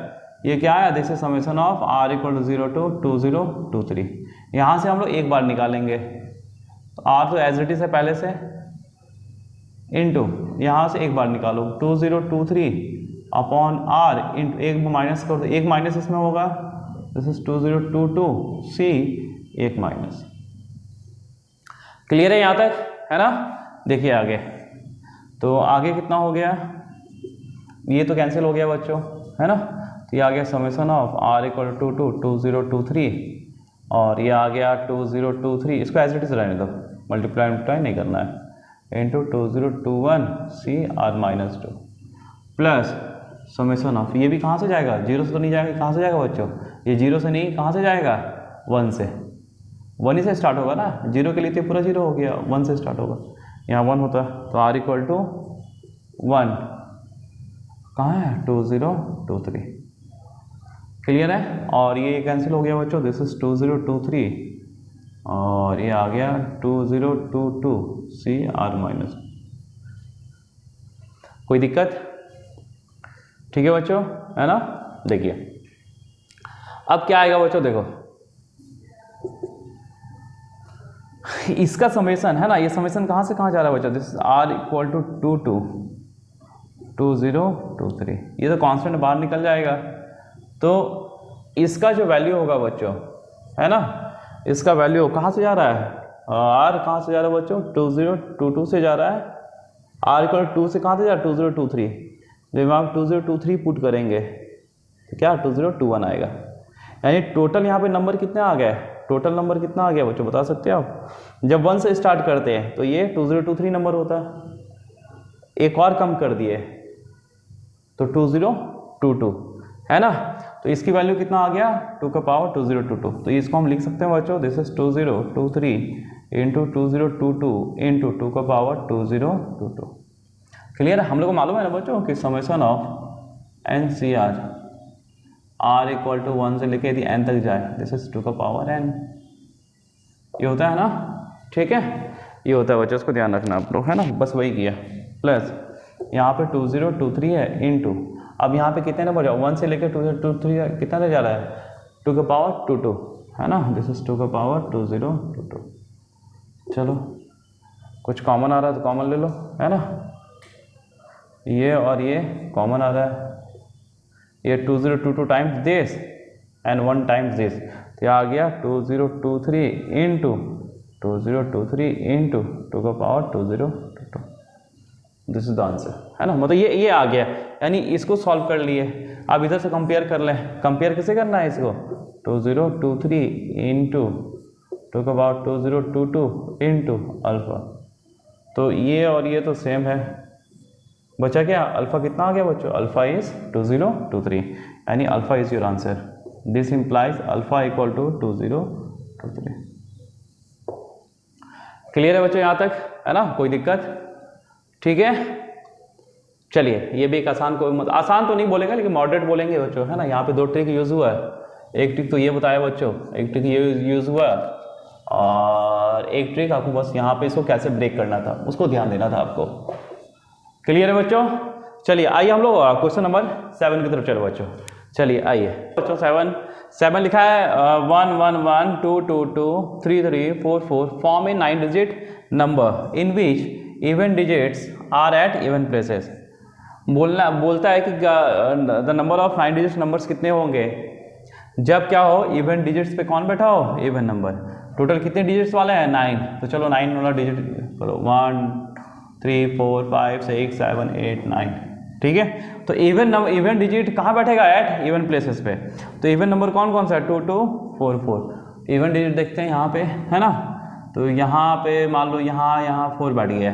ये क्या है, this is summation of r equal to 0 to 2023, यहाँ से हम लोग एक बार निकालेंगे, तो r तो एज इट इज है पहले से, इंटू यहाँ से एक बार निकालो 2023 अपॉन r इंटू, एक माइनस कर दो, एक माइनस इसमें होगा, दिस इज 2022 C, एक माइनस। क्लियर है यहाँ तक, है ना। देखिए आगे, तो आगे कितना हो गया, ये तो कैंसिल हो गया बच्चों, है ना, तो ये आ गया summation of r equal to 2023 और ये आ गया 2023, इसको एज इट इज रहने दो, मल्टीप्लाई नहीं करना है, into 2021 CR minus 2 plus summation of, ये भी कहाँ से जाएगा, जीरो से तो नहीं जाएगा, कहाँ से जाएगा बच्चों, ये जीरो से नहीं, कहाँ से जाएगा, 1 से, 1 ही से स्टार्ट होगा ना, जीरो के लिए तो पूरा जीरो हो गया, 1 से स्टार्ट होगा, यहाँ 1 होता है, तो r इक्वल टू 1 कहाँ है, 2023। क्लियर है? और ये कैंसिल हो गया बच्चों, दिस इज 2023 और ये आ गया 2022 CR माइनस। कोई दिक्कत? ठीक है बच्चों, है ना। देखिए अब क्या आएगा बच्चों, देखो इसका समेशन है ना, ये समेशन कहाँ से कहाँ जा रहा है बच्चों, दिस r इक्वल टू 2023, ये तो कांस्टेंट बाहर निकल जाएगा, तो इसका जो वैल्यू होगा बच्चों, है ना, इसका वैल्यू कहाँ से जा रहा है, r कहाँ से जा रहा है बच्चों, 2022 से जा रहा है, आर इक्वल 2 से कहाँ से जा 2023, जब आप 2023 पुट करेंगे तो क्या 2021 आएगा। यानी टोटल यहाँ पे नंबर कितने आ गए, टोटल नंबर कितना आ गया बच्चों बता सकते हैं आप। जब 1 से स्टार्ट करते हैं तो ये 2023 नंबर होता है, एक और कम कर दिए तो 2022 है ना। तो इसकी वैल्यू कितना आ गया 2 का पावर 2022। तो इसको हम लिख सकते हैं बच्चों, दिस इज 2023 इंटू 2022 इंटू 2 का पावर 2022। क्लियर है। हम लोग को मालूम है ना बच्चों कि summation of NCR R equal to 1 से लेके यदि n तक जाए, दिस इज 2 का पावर n, ये होता है ना। ठीक है, ये होता है बच्चों, उसको ध्यान रखना आप लोग, है ना। बस वही किया, प्लस यहाँ पे 2023 है इंटू, अब यहाँ पे कितने नंबर जाओ 1 से लेकर 2023 कितना तक जा रहा है 2 का पावर 22, है ना। दिस इज 2 का पावर 2022। चलो कुछ कॉमन आ रहा है तो कॉमन ले लो, है ना। ये और ये कॉमन आ रहा है, ये 2022 times this and 1 times this, तो आ गया 2023 इंटू 2023 इंटू 2 का power 2022। This is the answer, है ना। मतलब ये आ गया, यानी इसको सॉल्व कर लिए। अब इधर से कंपेयर कर लें, कंपेयर कैसे करना है इसको 2023 इंटू 2 का पावर 2022 इंटू अल्फा, तो ये और ये तो सेम है, बचा क्या अल्फा कितना आ गया बच्चों, अल्फा इज 2023, यानी alpha is your answer. This implies alpha equal to 2023। Clear है बच्चों यहाँ तक, है ना, कोई दिक्कत। ठीक है, चलिए ये भी एक आसान, को आसान तो नहीं बोलेंगे लेकिन मॉडरेट बोलेंगे बच्चों, है ना। यहाँ पे 2 ट्रिक यूज हुआ है, एक ट्रिक तो ये बताया बच्चों, एक ट्रिक ये यूज हुआ और एक ट्रिक आपको बस यहाँ पे इसको कैसे ब्रेक करना था उसको ध्यान देना था आपको। क्लियर है बच्चों। चलिए आइए हम लोग क्वेश्चन नंबर 7 की तरफ चलो बच्चों। चलिए आइए बच्चों, 7 लिखा है 1 1 1 2 2 2 3 3 4 4 form a 9 digit number in which even digits are at even places. बोलता है कि the number of 9 digit numbers कितने होंगे जब क्या हो इवन डिजिट्स पे कौन बैठा हो, इवन नंबर। टोटल कितने डिजिट्स वाले हैं 9, तो चलो 9 वाला डिजिट करो 1 3 4 5 6 7 8 9। ठीक है, तो इवन डिजिट कहाँ बैठेगा एट इवन प्लेसेस पे, तो इवन नंबर कौन कौन सा है 2 2 4 4। इवन डिजिट देखते हैं यहाँ पे, है ना। तो यहाँ पे मान लो यहाँ 4 बैठ गया,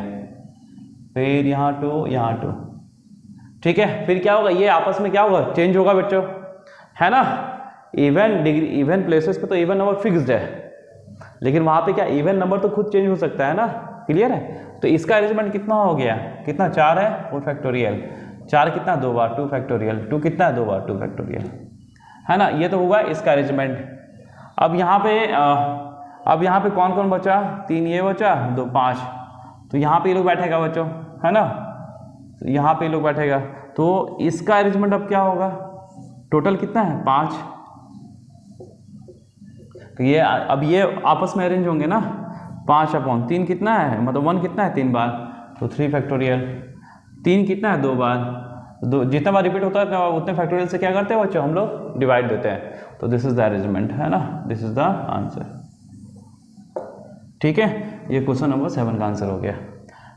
फिर यहाँ 2 यहाँ 2। ठीक है, फिर क्या होगा ये आपस में क्या होगा चेंज होगा बच्चों, है ना। इवन प्लेसेस पे तो इवन नंबर फिक्स्ड है, लेकिन वहाँ पे क्या इवन नंबर तो खुद चेंज हो सकता है ना। क्लियर है, तो इसका अरेंजमेंट कितना हो गया, कितना 4 है 4 फैक्टोरियल, 4 कितना 2 बार 2 फैक्टोरियल, 2 कितना है 2 बार 2 फैक्टोरियल, है ना। ये तो हुआ इसका अरेंजमेंट। अब यहाँ पे कौन कौन बचा, 3 ये बचा 2 5, तो यहाँ पे ये लोग बैठेगा बच्चों, है ना। तो यहाँ पे ये लोग बैठेगा, तो इसका अरेंजमेंट अब क्या होगा, टोटल कितना है 5, तो ये अब ये आपस में अरेंज होंगे ना, 5/3 कितना है, मतलब 1 कितना है 3 बार, तो 3 फैक्टोरियल, 3 कितना है 2 बार, जितना बार रिपीट होता है उतने फैक्टोरियल से क्या करते हैं बच्चों हम लोग डिवाइड देते हैं, तो दिस इज द अरेंजमेंट, है ना, दिस इज द आंसर। ठीक है, ये क्वेश्चन नंबर 7 का आंसर हो गया।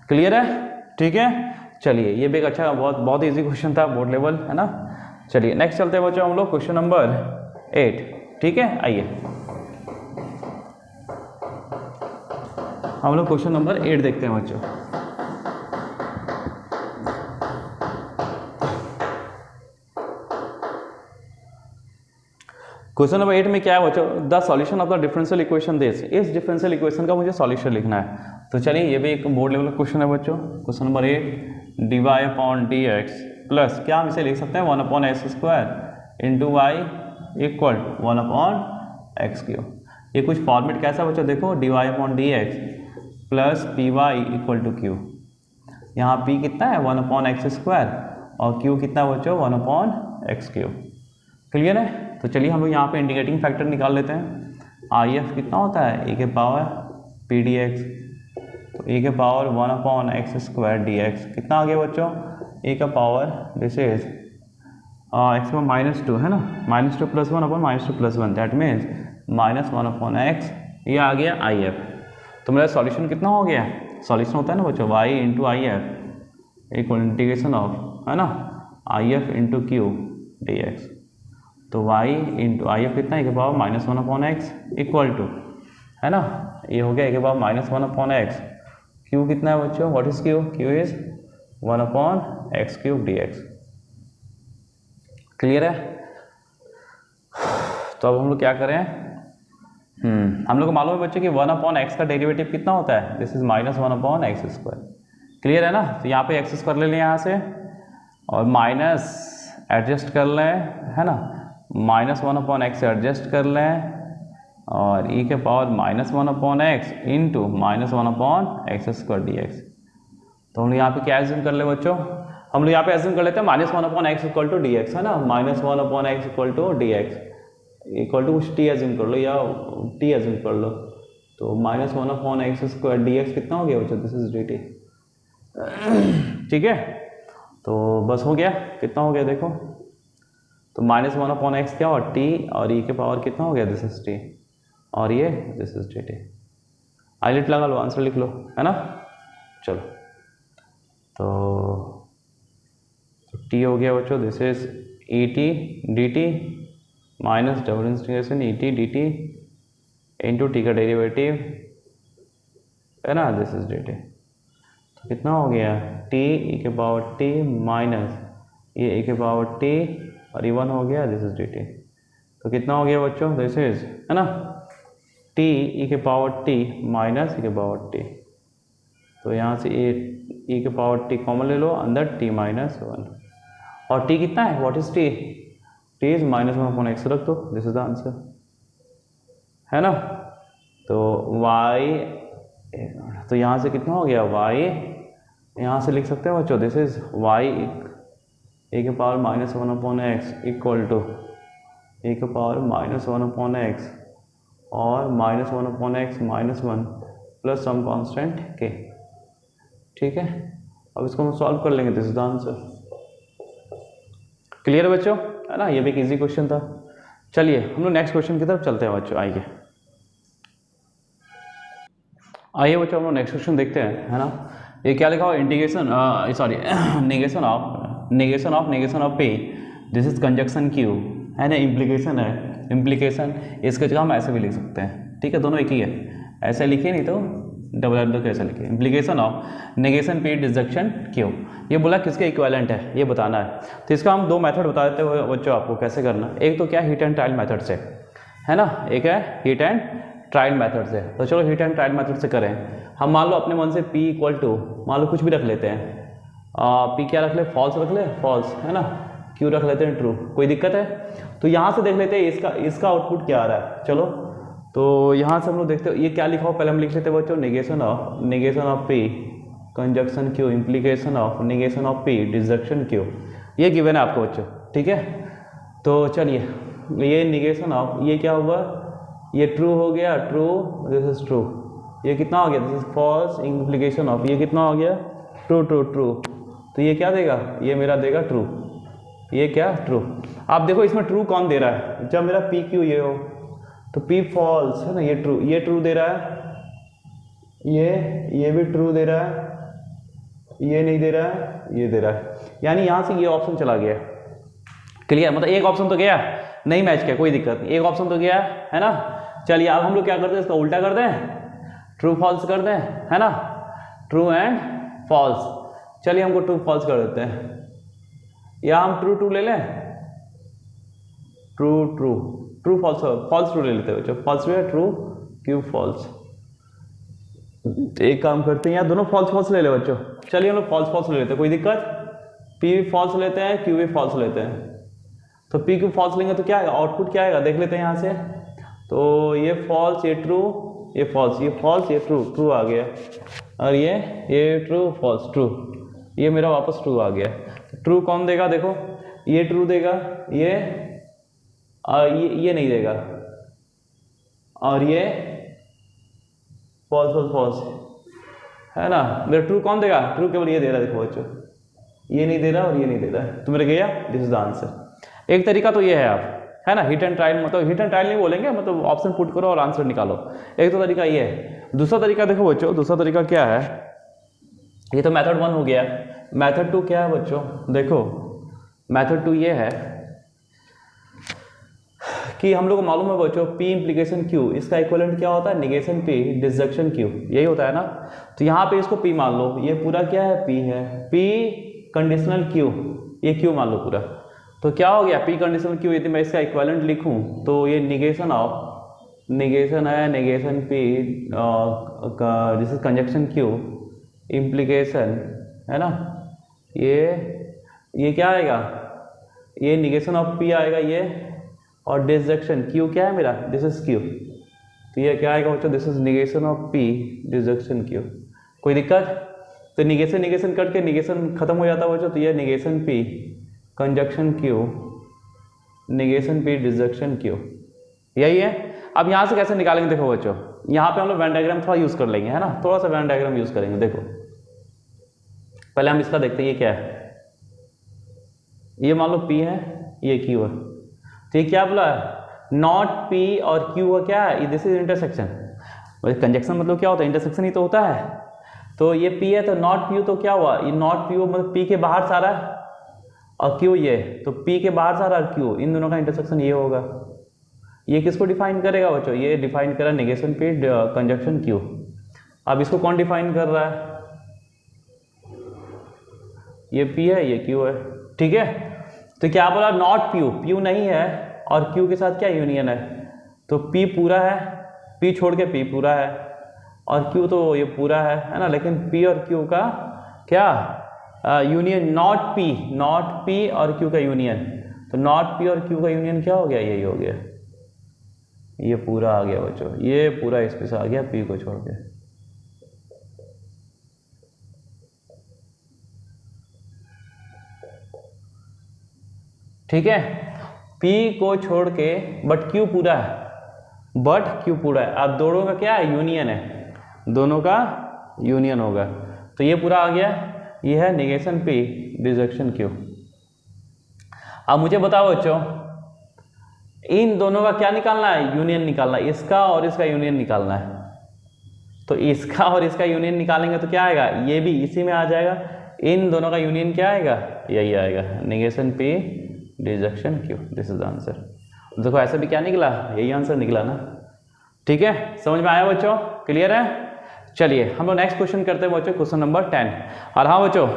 क्लियर है, ठीक है। चलिए ये भी एक अच्छा बहुत इजी क्वेश्चन था, बोर्ड लेवल, है ना। चलिए नेक्स्ट चलते हैं बच्चों हम लोग क्वेश्चन नंबर 8। ठीक है, आइए हम लोग क्वेश्चन नंबर 8 देखते हैं बच्चों। क्वेश्चन नंबर 8 में क्या है बच्चों, the solution of the differential equation this, इस डिफरेंशियल इक्वेशन का मुझे सॉल्यूशन लिखना है। तो चलिए ये भी एक बोर्ड लेवल का क्वेश्चन है बच्चों। क्वेश्चन नंबर 8 dy/dx प्लस क्या हम इसे लिख सकते हैं 1/x² into Y equal 1/x³। ये कुछ फॉर्मेट कैसा है बच्चों, देखो dy/dx plus py equal to q। यहाँ p कितना है 1/x² और q कितना है बच्चों 1/x³। क्लियर है, तो चलिए हम लोग यहाँ पे इंडिकेटिंग फैक्टर निकाल लेते हैं। IF कितना होता है e के पावर p dx, तो e के पावर 1/x² dx कितना आ गया बच्चों, e का पावर दिस इज x -2 है ना, -2 + 1/-2 + 1 दैट मीन्स -1/x, ये आ गया IF। तो मेरा सॉल्यूशन कितना हो गया, सॉल्यूशन होता है ना बच्चों y × IF equal integration of, है ना, I F into q d x. तो y इंटू आई एफ कितना है, के power minus one upon x equal to, है ना, ये हो गया के power minus one upon x. Q कितना है बच्चों, what is q, q is one upon x cube d x. Clear है। तो अब हम लोग क्या करें, हम लोग को मालूम है बच्चों कि वन अपॉन एक्स का डेरिवेटिव कितना होता है, this is minus one upon x square. Clear है ना। तो यहाँ पे एक्स स्क्वायर ले लें यहाँ से और माइनस एडजस्ट कर लें, है ना, minus one upon x adjust कर लें और ई के power minus one upon x into minus one upon x square d x. तो हम लोग यहाँ पे क्या एज्यूम कर ले बच्चों, हम लोग यहाँ पे एज्यूम कर लेते हैं minus one upon x equal to d x, है ना, minus one upon x equal to d x equal to कुछ टी एज्यूम कर लो या टी एज्यूम कर लो। तो minus one upon x square d x कितना हो गया बच्चों, दिस इज डी टी। ठीक है, तो बस हो गया, कितना हो गया देखो, तो माइनस वन अपॉन एक्स क्या और टी और ई के पावर कितना हो गया, दिस इज टी और ये this is D T. Highlight लगा लो, आंसर लिख लो, है ना। चलो तो टी हो गया बच्चों, this is E T D T minus double integration E T D T into T का डेरिवेटिव, है ना, दिस इज डी टी। तो कितना हो गया, टी ई के पावर टी माइनस ये ई के पावर टी और इवन हो गया, दिस इज डी टी। तो कितना हो गया बच्चों, दिस इज, है ना, टी ई के पावर टी माइनस ई के पावर टी। तो यहाँ से ए ई के पावर टी कॉमन ले लो, अंदर टी माइनस वन और टी कितना है, what is T, T is minus one upon x रख दो, दिस इज द आंसर, है ना। तो y, तो यहाँ से कितना हो गया y, यहाँ से लिख सकते हैं बच्चों, दिस इज y ए के power minus one upon x equal to a के power minus one upon x और minus one upon x minus one plus some constant के। ठीक है, अब इसको हम सॉल्व कर लेंगे, this is the answer. Clear बच्चों, है ना, ये भी एक इजी क्वेश्चन था। चलिए हम लोग नेक्स्ट क्वेश्चन की तरफ चलते हैं बच्चों, आइए बच्चों हम लोग नेक्स्ट क्वेश्चन देखते हैं, है ना। ये क्या लिखा हुआ, इंटीग्रेशन सॉरी नेगेशन ऑफ पे, दिस इज कंजक्शन क्यू, है ना, इम्प्लीकेशन है, इम्प्लीकेशन इसके जगह हम ऐसे भी लिख सकते हैं, ठीक है, दोनों एक ही है, ऐसे लिखिए नहीं तो डबल एंड कैसे लिखिए, implication of negation p disjunction q. ये बोला किसके इक्विवेलेंट है ये बताना है। तो इसका हम दो मेथड बता देते हैं बच्चों आपको कैसे करना। एक तो क्या हीट एंड ट्रायल मेथड से, है ना, एक है हीट एंड ट्रायल मेथड से। तो चलो हीट एंड ट्रायल मेथड से करें। हम मान लो अपने मन से P इक्वल टू मान लो कुछ भी रख लेते हैं, P क्या रख ले, फॉल्स रख ले, फॉल्स, है ना, Q रख लेते हैं ट्रू, कोई दिक्कत है। तो यहाँ से देख लेते हैं इसका आउटपुट क्या आ रहा है। चलो तो यहाँ से हम लोग देखते हो ये क्या लिखा हो, पहले हम लिख लेते हैं बच्चों, negation of P conjunction Q implication of negation of P डिसजक्शन Q, ये गिवन है आपको बच्चों, ठीक है। तो चलिए ये नेगेशन ऑफ, ये क्या हुआ, ये ट्रू हो गया, ट्रू, दिस इज ट्रू, ये कितना हो गया, this is false, implication of, ये कितना हो गया, ट्रू ट्रू ट्रू। तो ये क्या देगा, ये मेरा देगा ट्रू, ये क्या ट्रू। आप देखो इसमें ट्रू कौन दे रहा है, जब मेरा P Q ये हो तो P फॉल्स, है ना, ये ट्रू दे रहा है, ये भी ट्रू दे रहा है, ये नहीं दे रहा है, ये दे रहा है, यानी यहाँ से ये ऑप्शन चला गया। क्लियर, मतलब एक ऑप्शन तो गया, नहीं मैच किया, कोई दिक्कत नहीं, एक ऑप्शन तो गया, है ना। चलिए अब हम लोग क्या करते हैं, इसका उल्टा कर दें, ट्रू फॉल्स कर दें, है ना, ट्रू एंड फॉल्स। चलिए हमको ट्रू फॉल्स कर देते हैं, या हम ट्रू ट्रू ले लें, true true true false, false true ले लेते हैं बच्चों, फॉल्स है ट्रू क्यू फॉल्स। एक काम करते हैं, या दोनों फॉल्स फॉल्स ले ले बच्चों। चलिए हम लोग फॉल्स फॉल्स ले लेते हैं, कोई दिक्कत, P भी फॉल्स लेते हैं, Q भी फॉल्स लेते हैं। तो P Q फॉल्स लेंगे तो क्या आएगा, आउटपुट क्या आएगा, देख लेते हैं यहाँ से। तो ये फॉल्स, ये ट्रू, ये फॉल्स, ये फॉल्स, ये ट्रू, ट्रू आ गया, और ये ट्रू फॉल्स ट्रू, ये मेरा वापस ट्रू आ गया। तो ट्रू कौन देगा, देखो ये ट्रू देगा, ये नहीं देगा, और ये फॉल्स फॉल्स फॉल्स, है ना। मेरा ट्रू कौन देगा, ट्रू केवल ये दे रहा है, देखो बच्चों ये नहीं दे रहा और ये नहीं दे रहा है, तो मेरे गया, दिस इज द आंसर। एक तरीका तो ये है आप, है ना, हिट एंड ट्रायल, मतलब हिट एंड ट्रायल नहीं बोलेंगे, मतलब ऑप्शन पुट करो और आंसर निकालो, एक तो तरीका ये है। दूसरा तरीका देखो बच्चों, दूसरा तरीका क्या है, ये तो मेथड 1 हो गया। मेथड 2 क्या है बच्चों? देखो मेथड 2 ये है कि हम लोग को मालूम है बच्चों P इम्प्लीकेशन Q, इसका इक्विवेलेंट क्या होता है? निगेशन P डिसजंक्शन Q, यही होता है ना। तो यहाँ पे इसको P मान लो, ये पूरा क्या है? P है। P कंडीशनल Q, ये Q मान लो पूरा। तो क्या हो गया? P कंडीशनल Q, यदि मैं इसका इक्विवेलेंट लिखूं तो ये निगेशन ऑफ, निगेशन है negation P, this is conjunction Q implication, है ना। ये क्या आएगा? ये निगेशन ऑफ P आएगा ये, और डिसजंक्शन Q क्या है मेरा? This is Q। तो ये क्या आएगा बच्चों? This is negation of P disjunction Q। कोई दिक्कत? तो निगेशन निगेशन करके निगेशन खत्म हो जाता है बच्चों। तो ये negation P conjunction Q, negation P disjunction Q, यही है। अब यहाँ से कैसे निकालेंगे? देखो बच्चों, यहाँ पे हम लोग वेन डायग्राम थोड़ा यूज कर लेंगे, है ना, थोड़ा सा वेन डायग्राम यूज करेंगे। देखो पहले हम इसका देखते हैं, ये क्या है? ये मान लो P है, ये Q है। तो ये क्या बोला है? नॉट P और Q का क्या है? This is intersection. कंजक्शन मतलब क्या होता है? इंटरसेक्शन ही तो होता है। तो ये P है तो नॉट P, तो क्या हुआ? ये नॉट P मतलब P के बाहर सारा और Q ये, तो P के बाहर सारा और Q, इन दोनों का इंटरसेक्शन ये होगा। ये किसको डिफाइन करेगा बच्चों? ये डिफाइन करा निगेशन P कंजक्शन Q। अब इसको कौन डिफाइन कर रहा है? ये P है, ये Q है, ठीक है। तो क्या बोला? नॉट P नहीं है, और Q के साथ क्या यूनियन है? तो P पूरा है, P छोड़ के P पूरा है, और Q तो ये पूरा है ना। लेकिन P और Q का क्या यूनियन? नॉट P और Q का यूनियन। तो नॉट P और Q का यूनियन क्या हो गया? यही हो गया, ये पूरा आ गया बच्चों, ये पूरा इस पे से आ गया P को छोड़ के। ठीक है, P को छोड़ के, बट Q पूरा है, अब दोनों का क्या है? यूनियन है, दोनों का यूनियन होगा। तो ये पूरा आ गया, ये है निगेशन P डिसजंक्शन Q। अब मुझे बताओ बच्चों, इन दोनों का क्या निकालना है? यूनियन निकालना है, इसका और इसका यूनियन निकालना है। तो इसका और इसका यूनियन निकालेंगे तो क्या आएगा? ये भी इसी में आ जाएगा। इन दोनों का यूनियन क्या आएगा? यही आएगा, negation P disjunction Q। This is answer. देखो ऐसे भी क्या निकला? यही आंसर निकला ना। ठीक है, समझ में आया बच्चों? क्लियर है? चलिए हम लोग नेक्स्ट क्वेश्चन करते हैं बच्चों, क्वेश्चन नंबर 10। और हाँ बच्चों,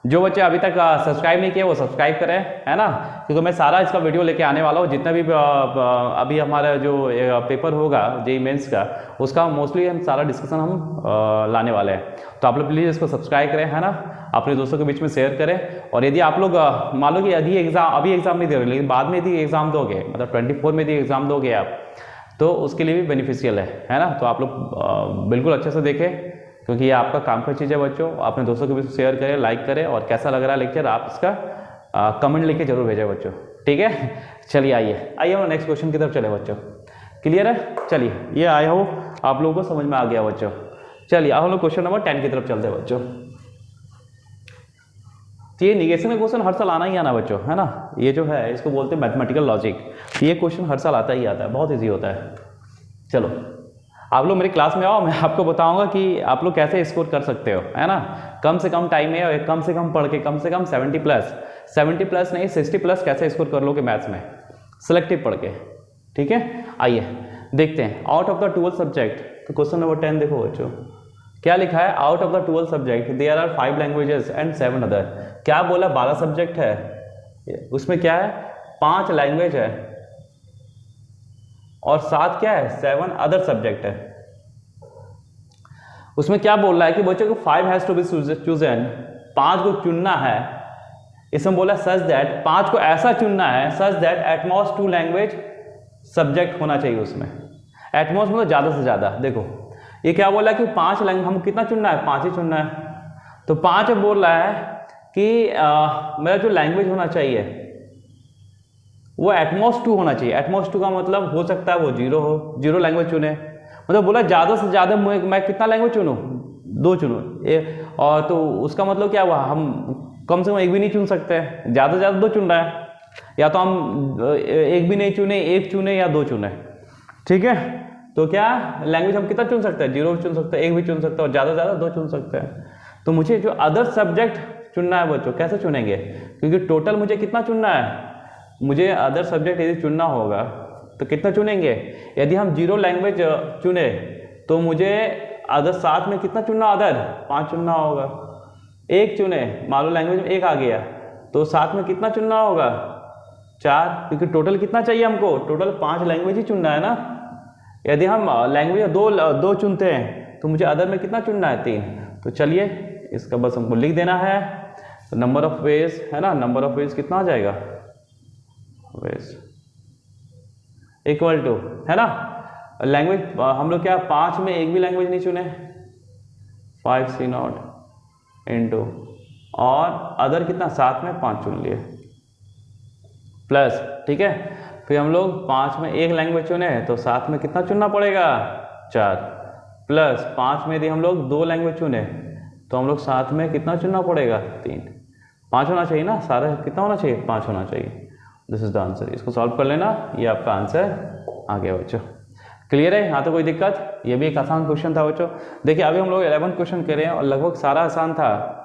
जो बच्चे अभी तक सब्सक्राइब नहीं किए वो सब्सक्राइब करें, है ना, क्योंकि मैं सारा इसका वीडियो लेके आने वाला हूँ। जितना भी अभी हमारा जो पेपर होगा जेईई मेंस का, उसका मोस्टली हम सारा डिस्कशन हम लाने वाले हैं। तो आप लोग प्लीज़ इसको सब्सक्राइब करें, है ना, अपने दोस्तों के बीच में शेयर करें। और यदि आप लोग मान लो कि अभी एग्जाम नहीं दे रहे, लेकिन बाद में यदि एग्जाम दोगे, मतलब 24 में यदि एग्जाम दोगे आप, तो उसके लिए भी बेनिफिशियल है ना। तो आप लोग बिल्कुल अच्छे से देखें, क्योंकि ये आपका काम का चीज़ है बच्चों। अपने दोस्तों के बीच शेयर करें, लाइक करें, और कैसा लग रहा है लेक्चर आप इसका कमेंट लिख के जरूर भेजें बच्चों। ठीक है, चलिए आइए हम नेक्स्ट क्वेश्चन की तरफ चले बच्चों। क्लियर है? चलिए, ये आया हो आप लोगों को समझ में आ गया बच्चों। चलिए अब हम लोग क्वेश्चन नंबर 10 की तरफ चलते हैं बच्चों। तो ये निगेशन का क्वेश्चन हर साल आना ही आना बच्चों, है ना। ये जो है इसको बोलते हैं मैथमेटिकल लॉजिक। ये क्वेश्चन हर साल आता ही आता है, बहुत ईजी होता है। चलो आप लोग मेरी क्लास में आओ, मैं आपको बताऊंगा कि आप लोग कैसे स्कोर कर सकते हो, है ना। कम से कम टाइम में, कम से कम पढ़ के, कम से कम 70 प्लस नहीं 60 प्लस कैसे स्कोर कर लोगे मैथ्स में, सिलेक्टिव पढ़ के। ठीक है, आइए देखते हैं। आउट ऑफ द 12 सब्जेक्ट, तो क्वेश्चन नंबर 10 देखो बच्चों क्या लिखा है। Out of the 12 subject there are 5 languages and 7 other. क्या बोला? 12 सब्जेक्ट है, उसमें क्या है? 5 लैंग्वेज है, और 7 क्या है? 7 अदर सब्जेक्ट है। उसमें क्या बोल रहा है कि बच्चों को 5 हैज टू बी चूजन, 5 को चुनना है। इसमें बोला सच दैट, 5 को ऐसा चुनना है such that at most 2 language subject होना चाहिए उसमें। एटमोस्ट मतलब ज़्यादा से ज़्यादा। देखो ये क्या बोला कि 5 लैंग्वेज, हम कितना चुनना है? 5 ही चुनना है। तो 5 बोल रहा है कि मेरा जो लैंग्वेज होना चाहिए वो एटमोस्ट 2 होना चाहिए। एटमोस्ट 2 का मतलब हो सकता है वो 0 हो, 0 लैंग्वेज चुने। मतलब बोला ज़्यादा से ज़्यादा मैं कितना लैंग्वेज चुनूँ? 2 चुनूँ। और तो उसका मतलब क्या हुआ? हम कम से कम एक भी नहीं चुन सकते, ज़्यादा से ज़्यादा 2 चुन रहा है। या तो हम एक भी नहीं चुने, 1 चुने या 2 चुने। ठीक है, तो क्या लैंग्वेज हम कितना चुन सकते हैं? 0 चुन सकते हैं, 1 भी चुन सकते हैं, और ज़्यादा से ज़्यादा 2 चुन सकते हैं। तो मुझे जो अदर सब्जेक्ट चुनना है बच्चों। कैसे चुनेंगे? क्योंकि टोटल मुझे कितना चुनना है, मुझे अदर सब्जेक्ट यदि चुनना होगा तो कितना चुनेंगे? यदि हम 0 लैंग्वेज चुने तो मुझे अदर साथ में कितना चुनना, अदर 5 चुनना होगा। एक चुने, मान लो लैंग्वेज में एक आ गया तो साथ में कितना चुनना होगा? 4, क्योंकि टोटल कितना चाहिए हमको? टोटल 5 लैंग्वेज ही चुनना है ना। यदि हम लैंग्वेज दो चुनते हैं तो मुझे अदर में कितना चुनना है? 3। तो चलिए इसका बस हमको लिख देना है। तो नंबर ऑफ वेज है ना, नंबर ऑफ वेज कितना आ जाएगा? वेज इक्वल टू, है ना, लैंग्वेज हम लोग क्या 5 में एक भी लैंग्वेज नहीं चुने, 5C0 इंटू और अदर कितना, साथ में 5 चुन लिए प्लस, ठीक है। फिर हम लोग 5 में एक लैंग्वेज चुने तो साथ में कितना चुनना पड़ेगा? 4 प्लस 5 में यदि हम लोग 2 लैंग्वेज चुने तो हम लोग साथ में कितना चुनना पड़ेगा? 3। 5 होना चाहिए ना, सारा कितना होना चाहिए? 5 होना चाहिए। This is the answer. इसको सॉल्व कर लेना, ये आपका आंसर आ गया बच्चों। क्लियर है? यहाँ तो कोई दिक्कत? ये भी एक आसान क्वेश्चन था बच्चों। देखिए अभी हम लोग 11 क्वेश्चन करे हैं और लगभग सारा आसान था,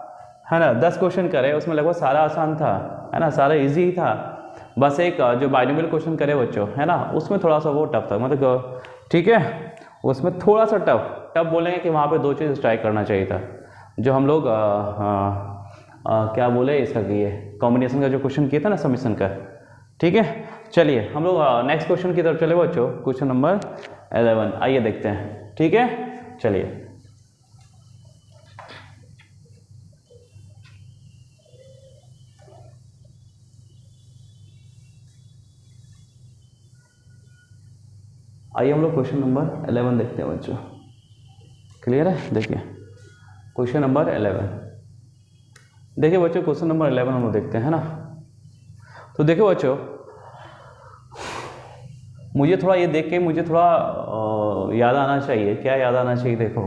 है ना। 10 क्वेश्चन करे उसमें लगभग सारा आसान था, है ना, सारा इजी ही था। बस एक जो बाइनोमियल क्वेश्चन करे बच्चों, है ना, उसमें थोड़ा सा वो टफ था, मतलब ठीक है, उसमें थोड़ा सा टफ बोलेंगे कि वहाँ पे 2 चीज़ ट्राई करना चाहिए था। जो हम लोग क्या बोले इसका, ये कॉम्बिनेशन का जो क्वेश्चन किया था ना, समीशन का, ठीक है। चलिए हम लोग नेक्स्ट क्वेश्चन की तरफ चले बच्चों, क्वेश्चन नंबर 11। आइए देखते हैं, ठीक है। चलिए आइए हम लोग क्वेश्चन नंबर 11 देखते हैं बच्चों। क्लियर है? देखिए क्वेश्चन नंबर 11। देखिए बच्चों क्वेश्चन नंबर 11 हम लोग देखते हैं ना। तो देखो बच्चों, मुझे थोड़ा ये देख के मुझे थोड़ा याद आना चाहिए। क्या याद आना चाहिए? देखो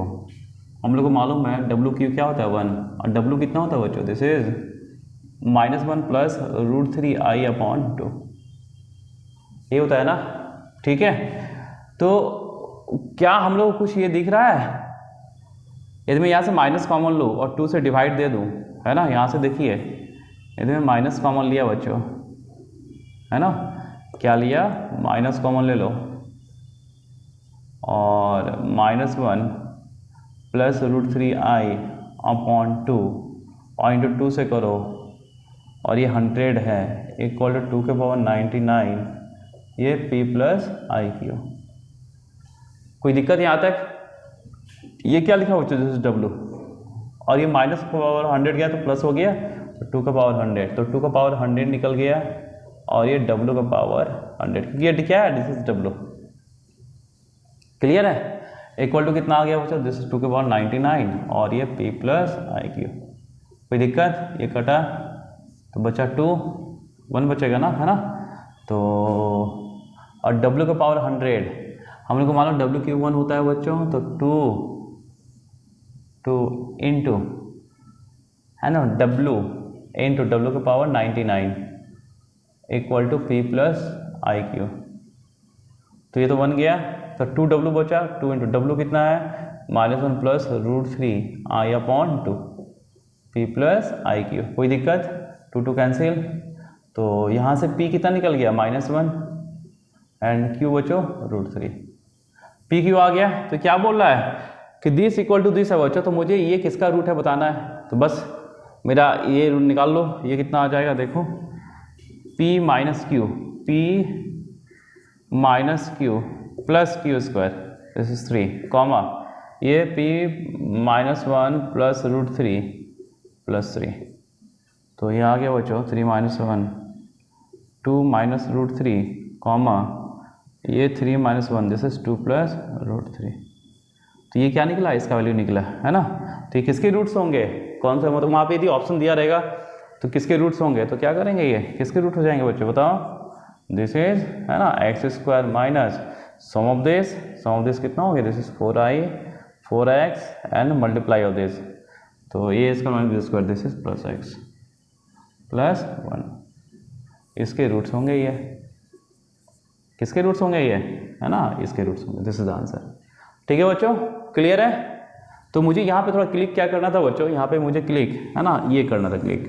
हम लोग को मालूम है WQ क्या होता है? 1। और W कितना होता है बच्चों? दिस इज -1 प्लस √3i/2, ये होता है ना, ठीक है। तो क्या हम लोग कुछ ये दिख रहा है? यदि मैं यहाँ से माइनस कॉमन लूँ और 2 से डिवाइड दे दूँ, है ना, यहाँ से देखिए यदि मैं माइनस कॉमन लिया बच्चों, है ना, क्या लिया? माइनस कॉमन ले लो और -1 प्लस √3i/2 और इंटू 2 से करो और ये 100 है इक्वल टू 2⁻99, ये p+iq। कोई दिक्कत यहाँ तक? ये क्या लिखा बच्चों? दिस इज W और ये -100 गया तो प्लस हो गया तो 2⁻100, तो 2⁻100 निकल गया और ये W⁻100, क्योंकि ये क्या है? This is W। क्लियर है? इक्वल टू कितना आ गया बच्चों? दिस इज 2⁻99 और ये p+iq। कोई दिक्कत? ये कटा तो बचा 2, 1 बचेगा ना, है ना। तो और W⁻100 हम लोग को मालूम WQ1 होता है बच्चों, तो 2 इंटू, है ना, W into W⁻99 equal to p+iq। तो ये तो बन गया, तो 2W बचा, 2 इंटू W कितना है? -1 प्लस √3i/2 p+iq। कोई दिक्कत? 2 कैंसिल, तो यहाँ से p कितना निकल गया? -1 एंड q बचो √3, PQ आ गया। तो क्या बोल रहा है कि दिस इक्वल टू दिस है बच्चों, तो मुझे ये किसका रूट है बताना है। तो बस मेरा ये रूट निकाल लो, ये कितना आ जाएगा देखो, p - q, plus q² this is 3 comma ये p-1 प्लस √3 प्लस 3, तो ये आ गया बच्चों 3-1 2 माइनस √3 कॉमा ये 3-1 दिस इज 2 प्लस √3। तो ये क्या निकला? इसका वैल्यू निकला, है ना। तो ये किसके रूट्स होंगे? कौन सा, मतलब वहाँ पे यदि ऑप्शन दिया रहेगा तो किसके रूट्स होंगे, तो क्या करेंगे? ये किसके रूट हो जाएंगे बच्चों बताओ? दिस इज, है ना, x² minus sum of this कितना हो गया? This is 4x and multiply of this, तो ये इसका minus b², this is plus x plus 1। इसके रूट्स होंगे ये, किसके रूट्स होंगे ये, है ना, इसके रूट्स होंगे। This is the answer. ठीक है बच्चों, क्लियर है? तो मुझे यहाँ पे थोड़ा क्लिक क्या करना था बच्चों, यहाँ पे मुझे क्लिक है ना ये करना था क्लिक,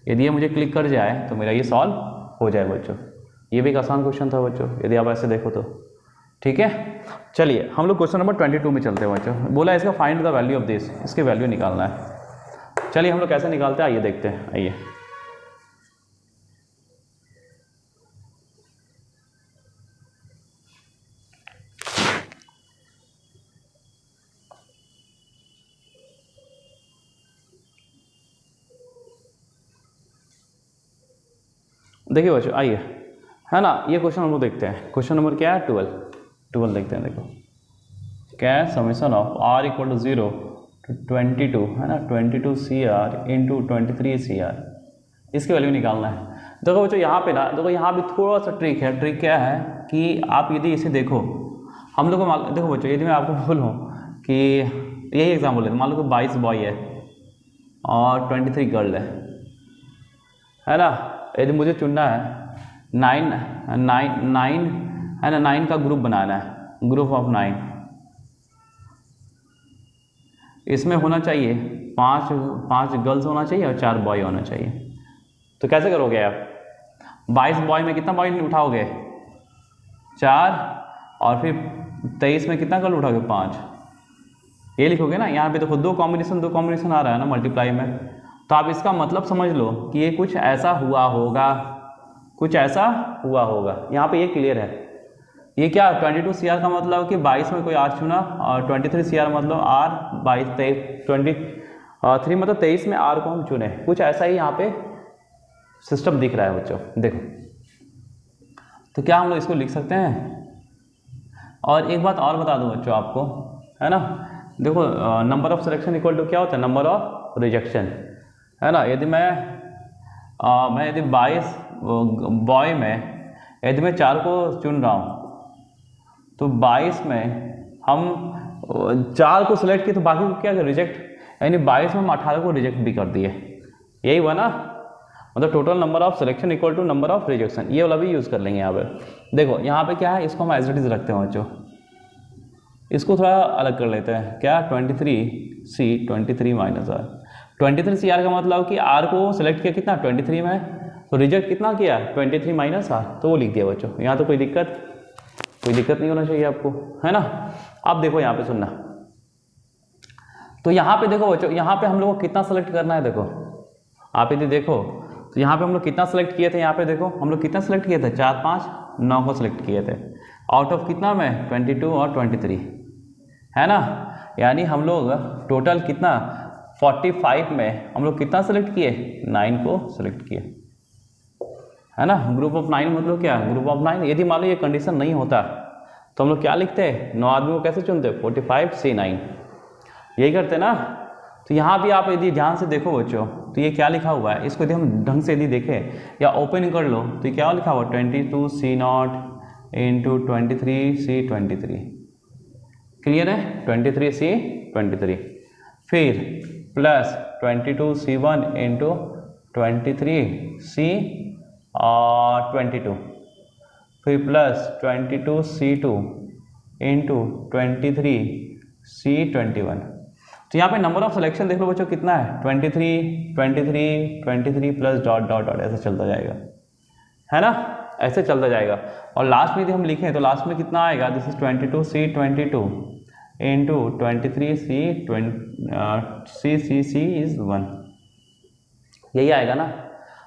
यदि ये मुझे क्लिक कर जाए तो मेरा ये सॉल्व हो जाए बच्चों। ये भी एक आसान क्वेश्चन था बच्चों यदि आप ऐसे देखो तो। ठीक है, चलिए हम लोग क्वेश्चन नंबर 22 में चलते हैं बच्चों। बोला इसका find the value of this, इसकी वैल्यू निकालना है। चलिए हम लोग कैसे निकालते हैं आइए देखते हैं, आइए। देखिए बच्चों आइए, है ना ये क्वेश्चन हम लोग देखते हैं। क्वेश्चन नंबर क्या है 12 देखते हैं। देखो क्या है, summation of r equal to 0 to 22 है ना 22 CR इंटू 23 CR, इसकी वैल्यू निकालना है। देखो बच्चों यहाँ पे ना, देखो यहाँ भी थोड़ा सा ट्रिक है। ट्रिक क्या है कि आप यदि इसे देखो, हम लोग को देखो बच्चों यदि मैं आपको बोलूँ कि यही एग्जाम्पल है, मान लो कि 22 बॉय है और 23 गर्ल है ना। यदि मुझे चुनना है 9 है ना, 9 का ग्रुप बनाना है, ग्रुप ऑफ 9, इसमें होना चाहिए 5 गर्ल्स होना चाहिए और 4 बॉय होना चाहिए। तो कैसे करोगे आप, 22 बॉय में कितना बॉय उठाओगे 4, और फिर 23 में कितना गर्ल उठाओगे 5, ये लिखोगे ना। यहाँ पे देखो दो कॉम्बिनेशन आ रहा है ना मल्टीप्लाई में, तो आप इसका मतलब समझ लो कि ये कुछ ऐसा हुआ होगा, कुछ ऐसा हुआ होगा। यहाँ पे ये क्लियर है। ये क्या 22 CR का मतलब कि 22 में कोई आर चुना, और 23 CR मतलब आर 23 मतलब 23 में आर को हम चुने, कुछ ऐसा ही यहाँ पे सिस्टम दिख रहा है बच्चों। देखो तो क्या हम लोग इसको लिख सकते हैं। और एक बात और बता दूं बच्चों आपको, है ना, देखो number of selection equal to क्या होता है, नंबर ऑफ रिजेक्शन, है ना। यदि मैं यदि 22 बॉय में यदि मैं 4 को चुन रहा हूँ, तो 22 में हम 4 को सिलेक्ट किए तो बाकी को क्या रिजेक्ट, यानी 22 में हम 18 को रिजेक्ट भी कर दिए। यही हुआ ना, मतलब total number of selection equal to number of rejection. ये वाला भी यूज़ कर लेंगे यहाँ पे। देखो यहाँ पे क्या है, इसको हम एज इट इज रखते हैं बच्चों, इसको थोड़ा अलग कर लेते हैं। क्या 23C 23 माइनस आर, 23 CR का मतलब कि आर को सिलेक्ट किया कितना 23 में, तो रिजेक्ट कितना किया 23 माइनस आर, तो वो लिख दिया बच्चों। यहाँ तो कोई दिक्कत नहीं होना चाहिए आपको, है ना। अब देखो यहाँ पे सुनना, तो यहाँ पे देखो बच्चों, यहाँ पे हम लोग को कितना सेलेक्ट करना है। देखो आप यदि देखो तो यहाँ पे हम लोग कितना सेलेक्ट किए थे, यहाँ पे देखो हम लोग कितना सेलेक्ट किए थे 4 5 9 को सिलेक्ट किए थे, आउट ऑफ कितना में 22 और 23, है ना। यानी हम लोग टोटल कितना 45 में हम लोग कितना सेलेक्ट किए 9 को सिलेक्ट किए, है ना। ग्रुप ऑफ 9 मतलब क्या, ग्रुप ऑफ 9। यदि मान लो ये कंडीशन नहीं होता तो हम लोग क्या लिखते हैं, 9 आदमी को कैसे चुनते, 45C9, यही करते ना। तो यहाँ भी आप यदि ध्यान से देखो बच्चों, तो ये क्या लिखा हुआ है, इसको यदि हम ढंग से यदि देखें या ओपन कर लो तो क्या लिखा हुआ 22C0 इंटू 23C23, क्लियर है 23C23, फिर प्लस 22C1 इंटू 23C और 22, फिर प्लस 22C2 इंटू 23C21। तो यहाँ पे नंबर ऑफ सिलेक्शन देख लो बच्चों कितना है 23 प्लस डॉट डॉट डॉट, ऐसे चलता जाएगा, है ना, ऐसे चलता जाएगा। और लास्ट में यदि हम लिखें तो लास्ट में कितना आएगा, this is 22C22 into 23C is 1, यही आएगा ना।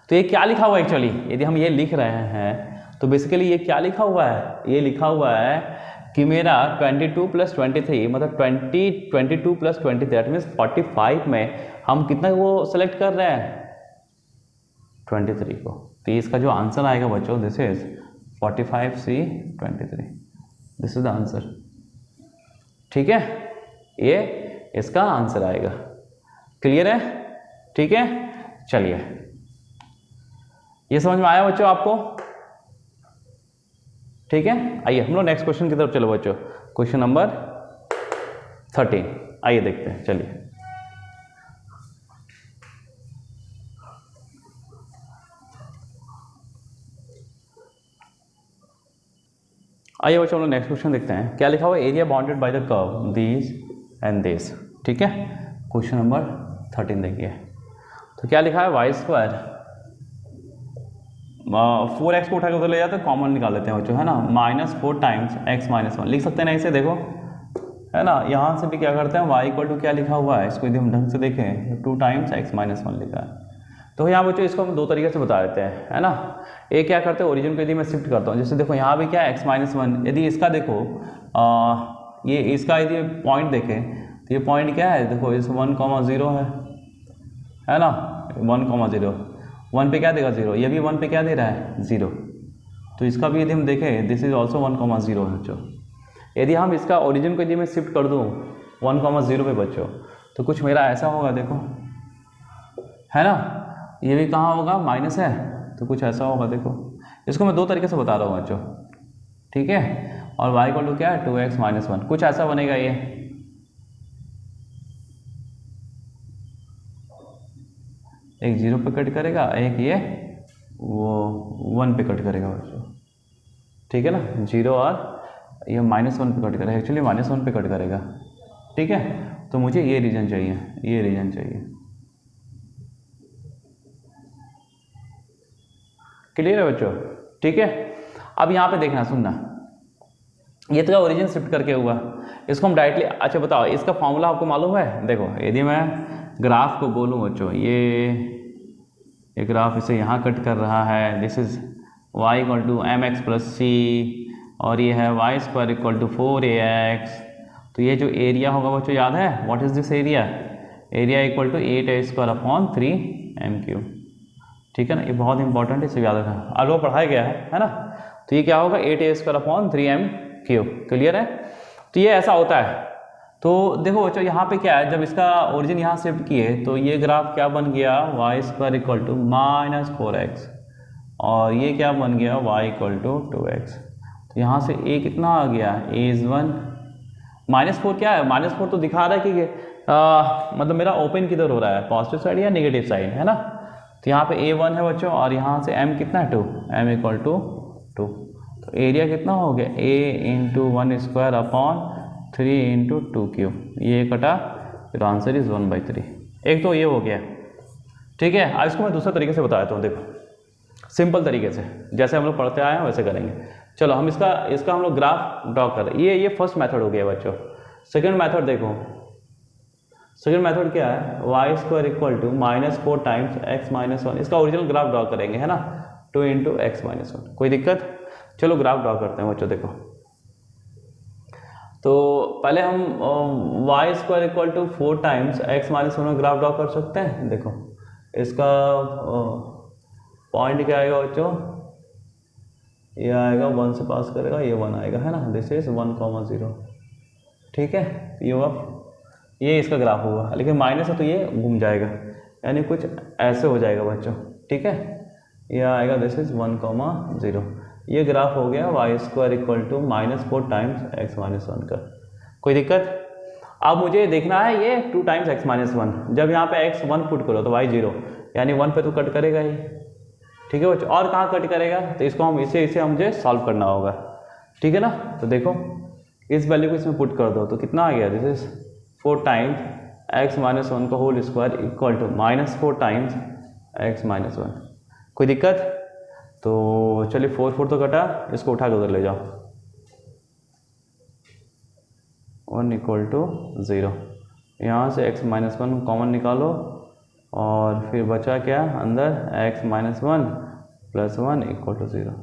तो ये क्या लिखा हुआ है एक्चुअली, यदि हम ये लिख रहे हैं तो बेसिकली ये क्या लिखा हुआ है, ये लिखा हुआ है कि मेरा 22 प्लस 23 मतलब 22 प्लस 23 दैट मीन्स 45 में हम कितना वो सेलेक्ट कर रहे हैं 23 को। तो इसका जो आंसर आएगा बच्चों this is 45C23, this is the answer. ठीक है, ये इसका आंसर आएगा। क्लियर है, ठीक है। चलिए ये समझ में आया बच्चों आपको, ठीक है। आइए हम लोग नेक्स्ट क्वेश्चन की तरफ चलो बच्चों, क्वेश्चन नंबर 13, आइए देखते हैं। चलिए आइए बच्चों हम लोग नेक्स्ट क्वेश्चन देखते हैं। क्या लिखा हुआ है, area bounded by the curve this and this, ठीक है। क्वेश्चन नंबर 13 देखिए, तो क्या लिखा है, वाई स्क्वायर 4x को उठा के उधर ले जाते हैं, कॉमन निकाल लेते हैं बच्चों, है ना, -4 टाइम्स x माइनस 1 लिख सकते हैं ना इसे, देखो है ना। यहाँ से भी क्या करते हैं, y इक्वल टू क्या लिखा हुआ है, इसको यदि हम ढंग से देखें 2 टाइम्स x माइनस 1 लिखा है। तो यहाँ बच्चों इसको हम दो तरीके से बता देते हैं, है ना। एक क्या करते हैं, ओरिजिन को यदि मैं शिफ्ट करता हूँ, जैसे देखो यहाँ भी क्या है x माइनस 1, यदि इसका देखो ये इसका यदि पॉइंट देखें तो ये पॉइंट क्या है, देखो इस 1,0 है ना, 1,0 1 पे क्या देगा 0, ये भी 1 पे क्या दे रहा है 0, तो इसका भी यदि हम देखें दिस इज ऑल्सो 1,0 है बच्चों। यदि हम इसका ओरिजिन को यदि मैं शिफ्ट कर दूँ 1,0 पे बच्चों, तो कुछ मेरा ऐसा होगा, देखो है ना, ये भी कहाँ होगा, माइनस है, तो कुछ ऐसा होगा, देखो इसको मैं दो तरीके से बता रहा हूँ बच्चों, ठीक है। और y इक्वल टू क्या है 2x माइनस 1, कुछ ऐसा बनेगा, ये एक 0 पे कट करेगा, एक ये वो 1 पे कट करेगा बच्चों, ठीक है ना, 0 और ये -1 पे कट करेगा, एक्चुअली -1 पे कट करेगा, ठीक है। तो मुझे ये रीजन चाहिए, ये रीजन चाहिए, क्लियर है बच्चों, ठीक है। अब यहाँ पे देखना, सुनना, ये तो ओरिजिन शिफ्ट करके हुआ, इसको हम डायरेक्टली, अच्छा बताओ इसका फॉर्मूला आपको मालूम है, देखो यदि मैं ग्राफ को बोलूँ बच्चों, ये ग्राफ इसे यहाँ कट कर रहा है, this is y equal to mx plus c, और ये है y square equal to 4ax, तो ये जो एरिया होगा बच्चों याद है, what is this area, area equal to 8a स्क्वायर अपॉन 3m3, ठीक है ना, ये बहुत इंपॉर्टेंट है, इसे याद रखना, और वो पढ़ाया गया है ना। तो ये क्या होगा 8a स्क्वायर अपॉन 3m3, क्लियर है। तो ये ऐसा होता है, तो देखो बच्चों यहाँ पे क्या है, जब इसका ओरिजिन यहाँ शिफ्ट किए तो ये ग्राफ क्या बन गया, y square equal to -4x, और ये क्या बन गया y इक्वल टू 2x। तो यहाँ से a कितना आ गया, a इज 1, -4 क्या है, -4 तो दिखा रहा है कि मतलब मेरा ओपन किधर हो रहा है, पॉजिटिव साइड या नेगेटिव साइड, है ना। तो यहाँ पे a1 है बच्चों, और यहाँ से m कितना है 2, m इक्वल टू 2, तो एरिया कितना हो गया, a into 1 square upon 3 into 2 cube, ये कटा, फिर आंसर इज 1/3। एक तो ये हो गया, ठीक है। अब इसको मैं दूसरा तरीके से बता देता हूँ, देखो सिंपल तरीके से, जैसे हम लोग पढ़ते आए हैं वैसे करेंगे। चलो हम इसका हम लोग ग्राफ ड्रॉ कर रहे हैं, ये फर्स्ट मेथड हो गया बच्चों। सेकंड मेथड देखो, सेकंड मेथड क्या है, y square equal to -4 times x minus 1, इसका ओरिजिनल ग्राफ ड्रॉ करेंगे, है ना, 2 इंटू x माइनस 1, कोई दिक्कत। चलो ग्राफ ड्रॉ करते हैं बच्चों, देखो तो पहले हम y square equal to 4 times x minus 1 graph draw कर सकते हैं। देखो इसका पॉइंट क्या आएगा बच्चों, ये आएगा 1 से पास करेगा, ये 1 आएगा, है ना, दिस इज 1,0, ठीक है। ये इसका ग्राफ होगा, लेकिन माइनस है तो ये घूम जाएगा, यानी कुछ ऐसे हो जाएगा बच्चों, ठीक है। ये आएगा दिस इज 1,0, ये ग्राफ हो गया y square equal to -4 times x minus 1 का, कोई दिक्कत। अब मुझे देखना है ये 2 टाइम्स x माइनस 1, जब यहाँ पे x 1 पुट करो तो y 0, यानी 1 पे तो कट करेगा ही, ठीक है बच्चों। और कहाँ कट करेगा, तो इसको हम इसे मुझे सॉल्व करना होगा, ठीक है ना। तो देखो इस वैल्यू को इसमें पुट कर दो, तो कितना आ गया, this is 4 times x minus 1 का whole square equal to -4 times x minus 1, कोई दिक्कत। तो चलिए 4 तो कटा, इसको उठा के उधर ले जाओ, 1 इक्वल टू 0, यहाँ से x माइनस 1 कॉमन निकालो, और फिर बचा क्या अंदर, x minus 1 plus 1 equal to 0।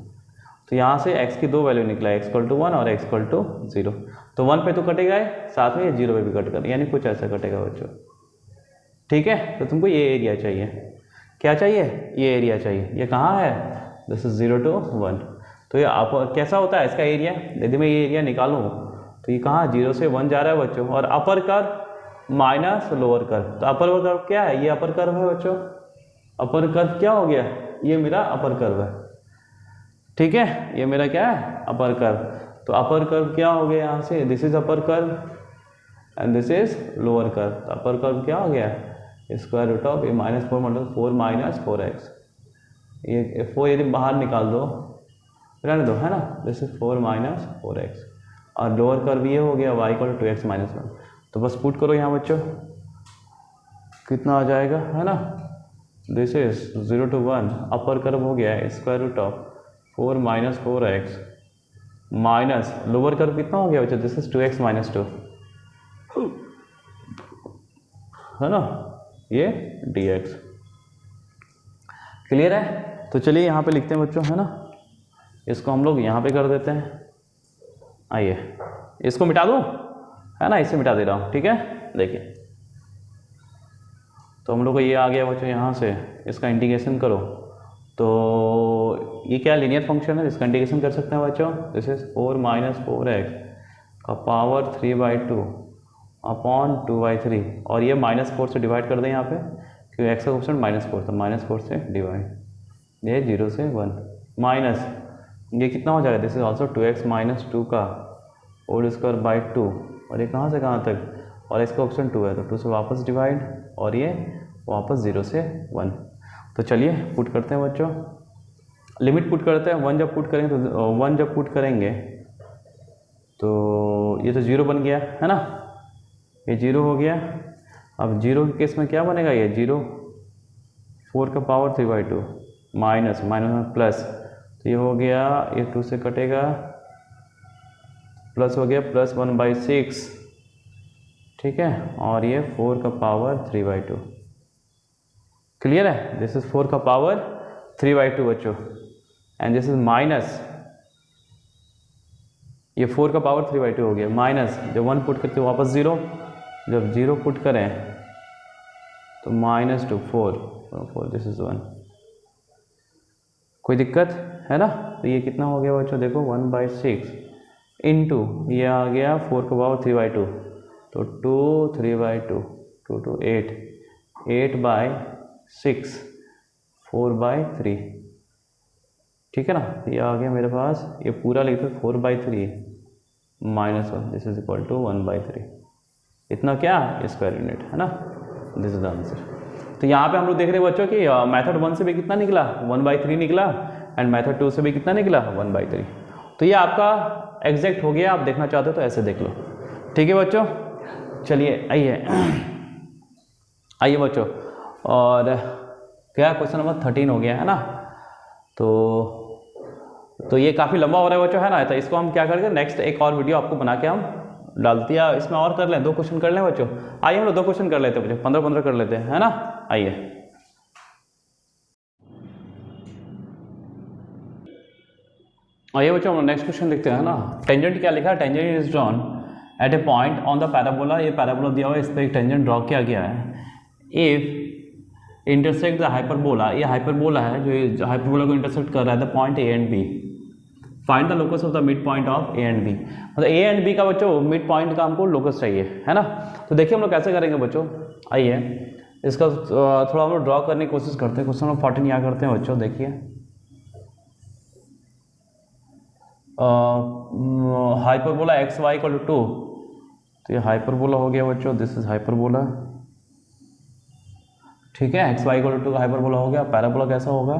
तो यहाँ से x की दो वैल्यू निकला, x इक्वल टू 1 और x इक्वल टू 0, तो 1 पे तो कटेगा है, साथ में ये 0 पे भी कट कर, यानी कुछ ऐसा कटेगा बच्चों, ठीक है। तो तुमको ये एरिया चाहिए, क्या चाहिए, ये एरिया चाहिए, ये कहाँ है, दिस इज 0 to 1। तो ये आप कैसा होता है इसका एरिया, यदि मैं ये एरिया निकालूँ तो ये कहाँ 0 से 1 जा रहा है बच्चों, और upper curve minus lower curve, तो अपर कर्व क्या है, ये अपर कर्व है बच्चों, अपर कर्व क्या हो गया, ये मेरा अपर कर्व है, ठीक है, ये मेरा क्या है अपर कर्व। तो अपर कर्व क्या हो गया, यहाँ से this is upper curve and this is lower curve, तो अपर कर्व क्या हो गया, स्क्वायर रूट ऑफ ये -4 मतलब 4 माइनस 4x, ये 4 यदि बाहर निकाल दो, रहने दो, है ना, दिस इज 4 माइनस 4x, और लोअर कर्व ये हो गया y equal to 2x minus 1। तो बस पुट करो यहाँ बच्चों, कितना आ जाएगा, है ना, this is 0 to 1, upper curve हो गया है square root of 4 minus 4x minus lower curve कितना हो गया बच्चों, दिस इज 2x माइनस 2, है ना, ये dx। क्लियर है? तो चलिए यहाँ पे लिखते हैं बच्चों, है ना, इसको हम लोग यहाँ पे कर देते हैं। आइए इसको मिटा दूँ, है ना, इसे मिटा दे रहा हूँ, ठीक है। देखिए तो हम लोग को ये आ गया बच्चों, यहाँ से इसका इंटीग्रेशन करो तो ये क्या लीनियर फंक्शन है, इसका इंटीग्रेशन कर सकते हैं बच्चों। दिस इज 4 माइनस 4x का पावर 3/2 अपॉन 2/3, और ये -4 से डिवाइड कर दें यहाँ पे, क्योंकि x का ऑप्शन -4 था, -4 से डिवाइड, ये 0 से 1 माइनस ये कितना हो जाएगा, this is also 2x minus 2 का होल स्क्वायर बाई 2, और ये कहाँ से कहाँ तक, और इसका ऑप्शन 2 है तो 2 से वापस डिवाइड, और ये वापस 0 से 1। तो चलिए पुट करते हैं बच्चों, लिमिट पुट करते हैं, 1 जब पुट करेंगे तो 1 जब पुट करेंगे तो ये तो 0 बन गया, है ना, ये 0 हो गया। अब 0 के केस में क्या बनेगा, ये 0 4 का पावर 3/2 माइनस माइनस में प्लस, तो ये हो गया, ये 2 से कटेगा, प्लस हो गया प्लस 1/6, ठीक है, और ये 4 का पावर 3/2। क्लियर है? दिस इज 4 का पावर 3/2 बच्चों, एंड दिस इज माइनस, ये 4 का पावर 3/2 हो गया, माइनस जब 1 पुट करते वापस 0, जब 0 पुट करें तो -2 4, दिस इज 1। कोई दिक्कत है ना? तो ये कितना हो गया बच्चों, देखो 1/6 इंटू ये आ गया 4 का पावर 3/2, तो 2 3/2 2 2 8 8/6 4/3, ठीक है ना। ये आ गया मेरे पास, ये पूरा लिख दो 4/3 -1, दिस इज इक्वल टू 1/3, इतना क्या स्क्वायर यूनिट, है ना। This is the answer. तो यहाँ पे हम लोग देख रहे हैं बच्चों कि मेथड 1 से भी कितना निकला, 1/3 निकला, एंड मेथड 2 से भी कितना निकला, 1/3। तो ये आपका एग्जैक्ट हो गया, आप देखना चाहते हो तो ऐसे देख लो, ठीक है बच्चों। चलिए आइए आइए बच्चों, और क्या क्वेश्चन नंबर 13 हो गया, है ना। तो ये काफ़ी लंबा हो रहा है बच्चों, है ना। तो इसको हम क्या करेंगे, नेक्स्ट एक और वीडियो आपको बना के हम डालती है, इसमें और कर लें, 2 क्वेश्चन कर लें बच्चों। आइए हम लोग 2 क्वेश्चन कर लेते हैं बच्चों, 15-15 कर लेते हैं, है ना। आइए आइए बच्चों, हम नेक्स्ट क्वेश्चन लिखते हैं, है ना। टेंजेंट क्या लिखा है, tangent is drawn at A point on the parabola, ये पैराबोला दिया हुआ है, इस पर एक टेंजेंट ड्रॉ किया गया है। इफ इंटरसेक्ट द हाइपरबोला, ये हाइपरबोला है जो हाइपरबोला को इंटरसेक्ट कर रहा है the point A and B, find the locus of the mid point of A and B. मतलब ए एंड बी का बच्चों मिड पॉइंट का हमको लोकस चाहिए, है ना। तो देखिए हम लोग कैसे करेंगे बच्चों, आइए इसका थोड़ा हम लोग ड्रॉ करने की कोशिश करते हैं। क्वेश्चन नंबर 14 यहाँ करते हैं बच्चों, देखिए hyperbola x y equal to 2, तो ये हाइपरबोला हो गया बच्चों, दिस इज हाइपरबोला, ठीक है। एक्स वाई इक्वल टू का हाइपरबोला हो गया। पैराबोला कैसा होगा,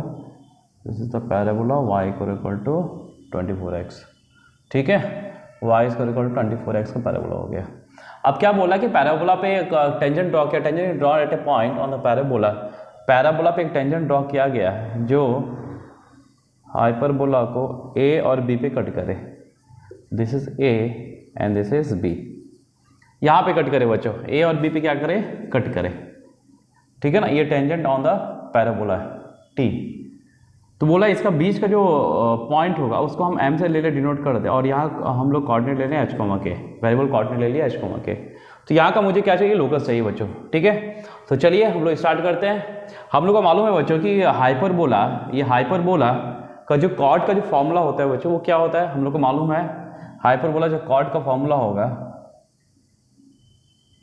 this is the parabola y equal to 24x, ठीक है, वाई इक्वल टू 24x का पैराबोला हो गया। अब क्या बोला कि पैराबोला पे एक टेंजेंट ड्रॉ किया, tangent draw at A point on the parabola, parabola पे एक टेंजेंट ड्रॉ किया गया है जो हाइपरबोला को ए और बी पे कट करे, this is A and this is B, यहाँ पे कट करे बच्चों, ए और बी पे क्या करे, कट करे, ठीक है ना। ये टेंजेंट ऑन द पैराबोला है टी। तो बोला इसका बीच का जो पॉइंट होगा उसको हम एम से ले ले डिनोट कर दे, और यहाँ हम लोग कोऑर्डिनेट ले लें एच कोमा के, वेरिएबल कोऑर्डिनेट ले लिया एच कोमा के। तो यहाँ का मुझे क्या चाहिए, लोकस चाहिए बच्चों, ठीक है। तो चलिए हम लोग स्टार्ट करते हैं। हम लोग को मालूम है बच्चों कि हाइपरबोला, ये हाइपरबोला का जो कॉर्ड का जो फॉर्मूला होता है बच्चों, वो क्या होता है, हम लोग को मालूम है। हाइपरबोला जो कॉर्ड का फॉर्मूला होगा,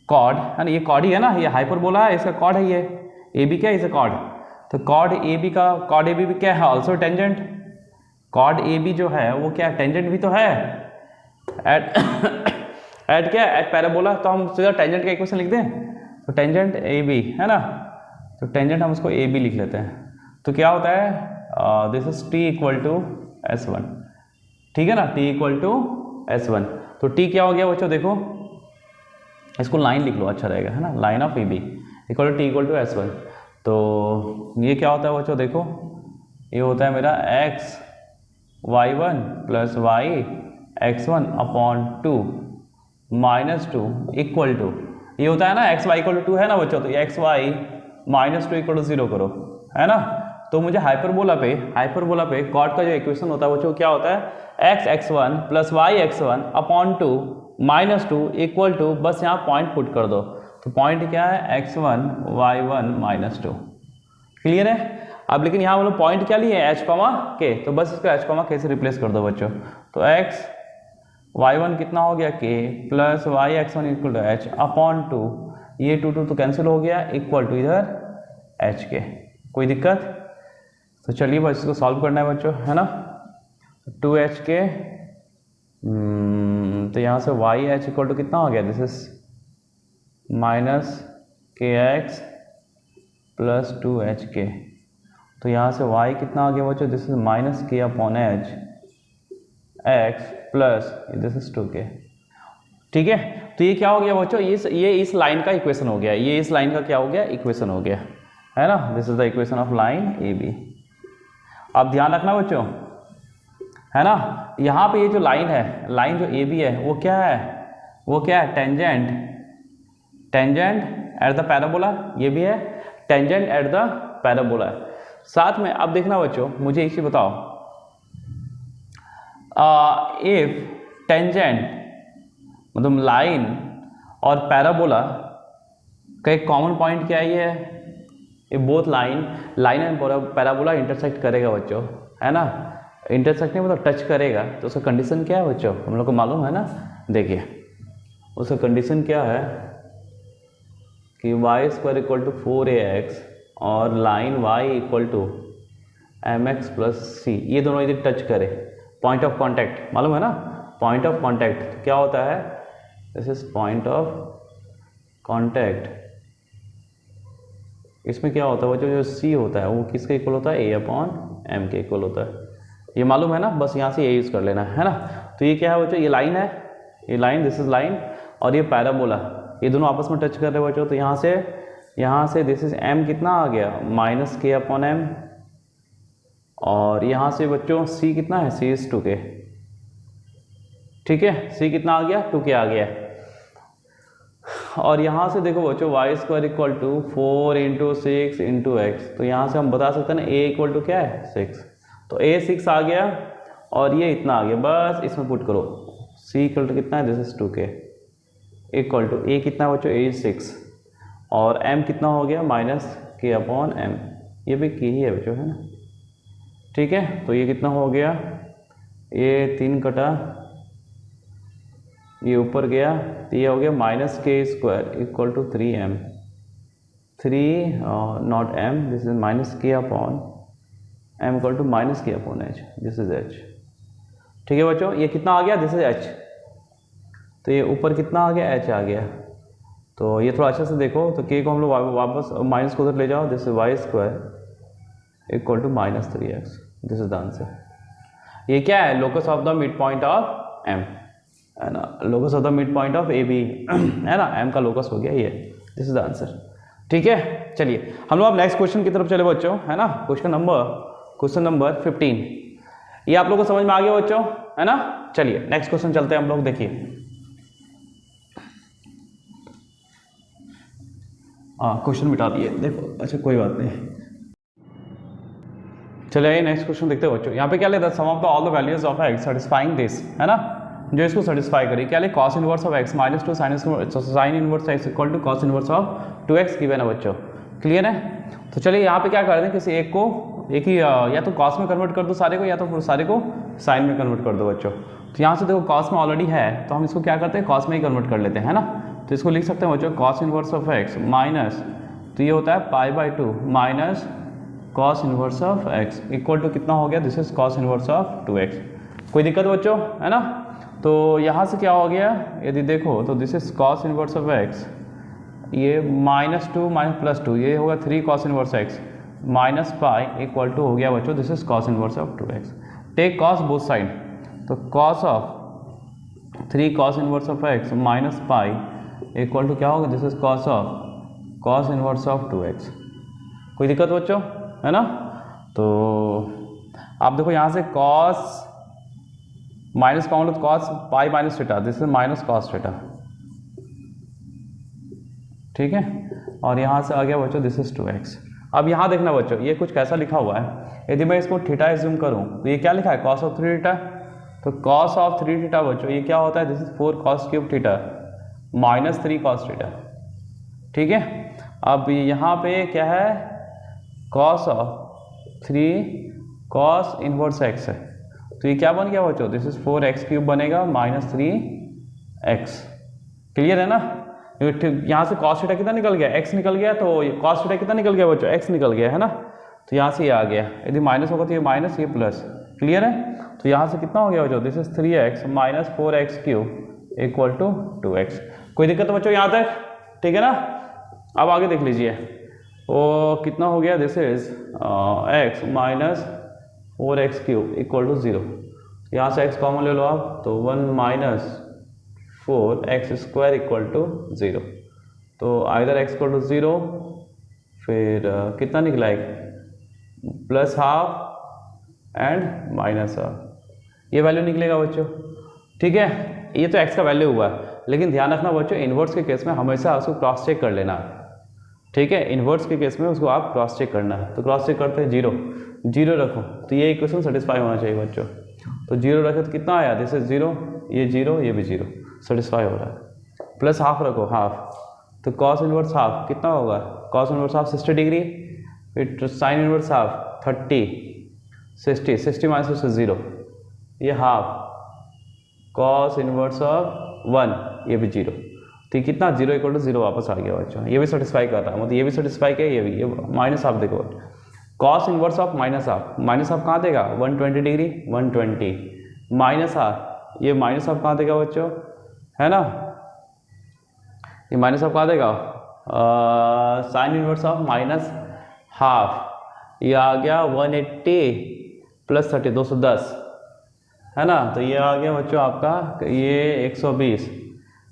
कॉर्ड है ना, ये कॉर्ड ही है ना, ये हाइपरबोला है, इसका कॉर्ड है, ये ए बी क्या है, इसे कॉर्ड, तो कॉर्ड ए बी का, कॉर्ड ए बी क्या है, also tangent. Chord A B जो है वो क्या, टेंजेंट भी तो है एट एट क्या, एट पैराबोला। तो हम सीधा टेंजेंट का इक्वेशन लिख दें, तो टेंजेंट ए बी है ना, तो टेंजेंट हम उसको ए बी लिख लेते हैं। तो क्या होता है, this is T equal to S1, ठीक है ना, टी इक्वल टू S1। तो टी क्या हो गया बच्चों, देखो इसको लाइन लिख लो, अच्छा रहेगा, है ना। Line of A B equal to T equal to S1। तो ये क्या होता है बच्चों, देखो ये होता है मेरा x(y1) plus y(x1) upon 2 minus 2 equal to, ये होता है ना xy इक्वल टू 2 है ना बच्चों, तो xy माइनस 2 इक्वल टू 0 करो, है ना। तो मुझे हाइपरबोला पे कॉट का जो इक्वेशन होता है बच्चों क्या होता है, x(x1) plus y(x1) upon 2 minus 2 equal to, बस यहाँ पॉइंट पुट कर दो, तो पॉइंट क्या है x1 y1 माइनस 2। क्लियर है। अब लेकिन यहाँ वालों पॉइंट क्या लिए, h कॉमा k, तो बस इसको h कॉमा k से रिप्लेस कर दो बच्चों। तो x y1 कितना हो गया k plus y(x1) equal to h upon 2, ये 2 2 तो कैंसिल हो गया, इक्वल टू इधर h के। कोई दिक्कत। तो चलिए बस इसको सॉल्व करना है बच्चों, है ना। 2h के तो यहाँ से y(h) इक्वल टू कितना हो गया, this is minus kx plus 2h(k). तो यहाँ से y कितना आ गया बच्चों, this is minus k upon h x plus this is 2k। ठीक है। तो ये क्या हो गया बच्चों, ये इस लाइन का इक्वेशन हो गया, ये इस लाइन का क्या हो गया, इक्वेशन हो गया, है ना। This is the equation of line A B. अब ध्यान रखना बच्चों, है ना, यहाँ पे ये जो लाइन है, लाइन जो ए बी है वो क्या है, टेंजेंट एट द पैराबोला, ये भी है टेंजेंट एट द पैराबोला। साथ में अब देखना बच्चों, मुझे एक चीज बताओ, इफ टेंजेंट मतलब लाइन और पैराबोला का एक कॉमन पॉइंट क्या है, ये both line and parabola intersect करेगा बच्चों, है ना। इंटरसेक्ट नहीं मतलब टच करेगा, तो उसका कंडीशन क्या है बच्चों, हम लोग को मालूम है ना। देखिए उसका कंडीशन क्या है कि y² इक्वल टू 4ax और line y equal to mx plus c, ये दोनों यदि टच करे, पॉइंट ऑफ कॉन्टैक्ट मालूम है ना, पॉइंट ऑफ कॉन्टैक्ट तो क्या होता है, this is point of contact. इसमें क्या होता है बच्चों, जो सी होता है वो किसके इक्वल होता है, a अपॉन m के इक्वल होता है, ये मालूम है ना, बस यहाँ से ये यूज़ कर लेना है ना। तो ये क्या है बच्चों, ये लाइन है, ये लाइन, दिस इज लाइन, और ये पैराबोला, ये दोनों आपस में टच कर रहे हैं बच्चों। तो यहाँ से दिस इज m कितना आ गया, माइनस k अपॉन m, और यहाँ से बच्चों c कितना है, c इज 2k। ठीक है, c कितना आ गया, 2k आ गया। और यहाँ से देखो बच्चों y² equal to 4 into 6 into x, तो यहाँ से हम बता सकते हैं ना a इक्वल टू क्या है, 6, तो a 6 आ गया और ये इतना आ गया, बस इसमें पुट करो, c इक्वल टू कितना है, this is 2k equal to a कितना है बच्चों, a इज 6 और m कितना हो गया, माइनस k अपॉन m, ये भी k ही है बच्चों, है ना। ठीक है, तो ये कितना हो गया, ये 3 कटा, ये ऊपर गया, तो ये हो गया minus k² equal to 3m, 3 not m, this is minus k upon m equal to minus k upon h, this is h। ठीक है बच्चों, ये कितना आ गया, दिस इज h, तो ये ऊपर कितना आ गया, h आ गया। तो ये थोड़ा अच्छे से देखो, तो k को हम लोग वापस माइनस को उधर ले जाओ, this is y² equal to minus 3x, this is the answer. ये क्या है, locus of the mid point of m, है ना, locus of the mid point of A B, है ना, m का लोकस हो गया ये, दिस इज द आंसर। ठीक है, चलिए हम लोग अब नेक्स्ट क्वेश्चन की तरफ चले बच्चों, है ना। क्वेश्चन नंबर 15, ये आप लोगों को समझ में आ गया बच्चों, है ना। चलिए नेक्स्ट क्वेश्चन चलते हैं हम लोग। देखिए क्वेश्चन मिटा दिए, देखो, अच्छा कोई बात नहीं, चलिए नेक्स्ट क्वेश्चन देखते हैं बच्चों। यहाँ पे क्या लेता है, sum of the all the values of x satisfying this, है ना, जो इसको सेटिस्फाई करें। क्या ले, cos inverse of x minus 2 sine inverse x equal to cos inverse of 2x given है बच्चों। क्लियर है। तो चलिए यहाँ पे क्या कर दें, किसी एक को एक ही या तो cos में कन्वर्ट कर दो सारे को, या तो सारे को साइन में कन्वर्ट कर दो बच्चों। तो यहाँ से देखो cos में ऑलरेडी है, तो हम इसको क्या करते हैं, cos में ही कन्वर्ट कर लेते हैं, है ना। तो इसको लिख सकते हैं बच्चों cos inverse of x minus, तो ये होता है π/2 minus cos inverse of x equal to कितना हो गया, this is cos inverse of 2x। कोई दिक्कत बच्चों, है ना। तो यहाँ से क्या हो गया, यदि देखो तो this is cos inverse of x, ये -2 माइनस +2, ये होगा 3 cos inverse x minus pi equal to हो गया बच्चों, this is cos inverse of 2x। Take cos both side, तो cos ऑफ 3 cos inverse of x minus pi equal to क्या होगा, this is cos inverse of 2x। कोई दिक्कत बच्चों, है ना। तो आप देखो यहाँ से कॉस माइनस कॉमन तो cos pi minus theta, this is minus cos theta, ठीक है। और यहाँ से आ गया बच्चों दिस इज 2x। अब यहाँ देखना बच्चों, ये कुछ कैसा लिखा हुआ है, यदि मैं इसको थीटा एज्यूम करूँ तो ये क्या लिखा है, कॉस ऑफ 3 थीटा। तो कॉस ऑफ 3 थीटा बच्चों ये क्या होता है, this is 4 cos cube theta minus 3 cos theta, ठीक है। अब यहाँ पे क्या है, cos of 3 cos inverse x है, तो ये क्या बन गया बच्चों, दिस इज 4x क्यूब बनेगा माइनस 3x। क्लियर है ना। यहाँ से कॉस थीटा कितना निकल गया, x निकल गया, तो कॉस थीटा कितना निकल गया बच्चों, x निकल गया, है ना। तो यहाँ से ये आ गया, यदि माइनस होगा तो ये माइनस, ये प्लस। क्लियर है। तो यहाँ से कितना हो गया बच्चों, this is 3x minus 4x cube equal to 2x। कोई दिक्कत बच्चों यहाँ तक, ठीक है ना। अब आगे देख लीजिए, वो कितना हो गया, this is x minus 4x cube equal to 0। यहाँ से x कॉमन ले लो आप, तो 1 minus 4x square equal to 0। तो आइदर x इक्वल टू 0, फिर कितना निकला है, plus half and minus half, ये वैल्यू निकलेगा बच्चों, ठीक है। ये तो x का वैल्यू हुआ, लेकिन ध्यान रखना बच्चों, इन्वर्स के केस में हमेशा उसको क्रॉस चेक कर लेना, ठीक है। इन्वर्स के केस में उसको आप क्रॉस चेक करना है, तो क्रॉस चेक करते हैं, 0 रखो, तो ये इक्वेशन सेटिस्फाई होना चाहिए बच्चों। तो 0 रखे तो कितना आया, दिस इज 0, ये 0, ये भी 0, सेटिस्फाई हो रहा है। प्लस हाफ रखो, हाफ, तो कॉस इनवर्स हाफ कितना होगा, कॉस इनवर्स हाफ 60 डिग्री, फिर साइन इनवर्स हाफ 30, 60 माइनस 0, ये हाफ, कॉस इनवर्स ऑफ 1, ये भी 0, तो कितना 0 इक्वल टू 0 वापस आ गया बच्चों। ये भी सेटिस्फाई करता है, मतलब ये भी सेटिस्फाई किया, ये भी, ये माइनस हाफ देखो, cos inverse of minus half कहाँ देगा, 120 डिग्री, 120 माइनस हाफ, ये माइनस हाफ कहाँ देगा बच्चों, है ना। ये माइनस हाफ कहाँ देगा, sine inverse of minus half, ये आ गया 180 प्लस 30, 210, है ना। तो ये आ गया बच्चों आपका, ये 120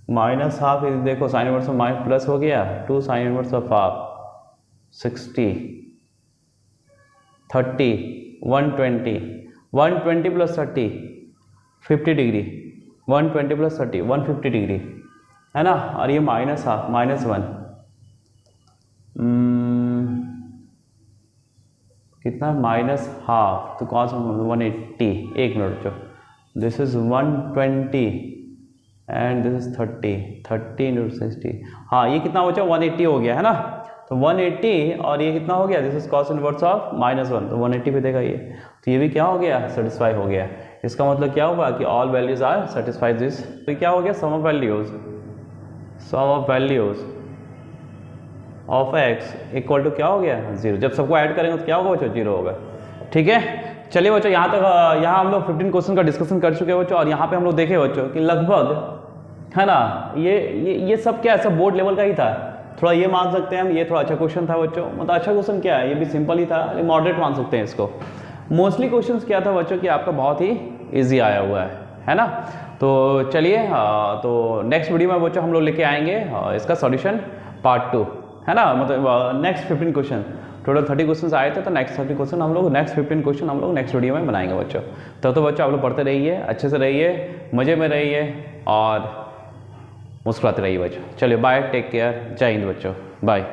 माइनस हाफ, देखो sine inverse of minus plus हो गया, 2 sine inverse of half 60, 30, 120 plus 30 50 degree, 120 plus 30 150 degree, है ना। और ये माइनस हाफ, -1, कितना, माइनस हाफ, तो कॉस 180, एक मिनट बच्चों, this is 120 and this is 30 into 60, हाँ ये कितना बच्चा, 180 हो गया, है ना। तो 180 और ये कितना हो गया, this is cos inverse of -1, तो 180 पे देगा ये, तो ये भी क्या हो गया, सेटिस्फाई हो गया। इसका मतलब क्या हुआ कि all values are satisfy this, तो क्या हो गया, sum of values of x equal to क्या हो गया, 0। जब सबको ऐड करेंगे तो क्या होगा बच्चों, 0 होगा, ठीक है। चलिए बच्चों, यहाँ तक, यहाँ हम लोग 15 क्वेश्चन का डिस्कशन कर चुके हैं बच्चों, और यहाँ पे हम लोग देखे बच्चों कि लगभग, है ना, ये सब क्या है, सब बोर्ड लेवल का ही था। थोड़ा ये मान सकते हैं हम, ये थोड़ा अच्छा क्वेश्चन था बच्चों, मतलब अच्छा क्वेश्चन क्या है, ये भी सिंपल ही था, मॉडरेट मान सकते हैं इसको। मोस्टली क्वेश्चन क्या था बच्चों कि आपका बहुत ही ईजी आया हुआ है ना। तो चलिए, तो नेक्स्ट वीडियो में बच्चों हम लोग लेके आएंगे इसका सॉल्यूशन पार्ट 2, है ना। मतलब नेक्स्ट 15 क्वेश्चन, टोटल 30 क्वेश्चन आए थे, तो नेक्स्ट 30 क्वेश्चन हम लोग, नेक्स्ट 15 क्वेश्चन हम लोग नेक्स्ट वीडियो में बनाएंगे बच्चों। तो बच्चों आप लोग पढ़ते रहिए, अच्छे से रहिए, मज़े में रहिए और मुस्कुराते रहिए बच्चों। चलिए बाय, टेक केयर, जय हिंद बच्चों, बाय।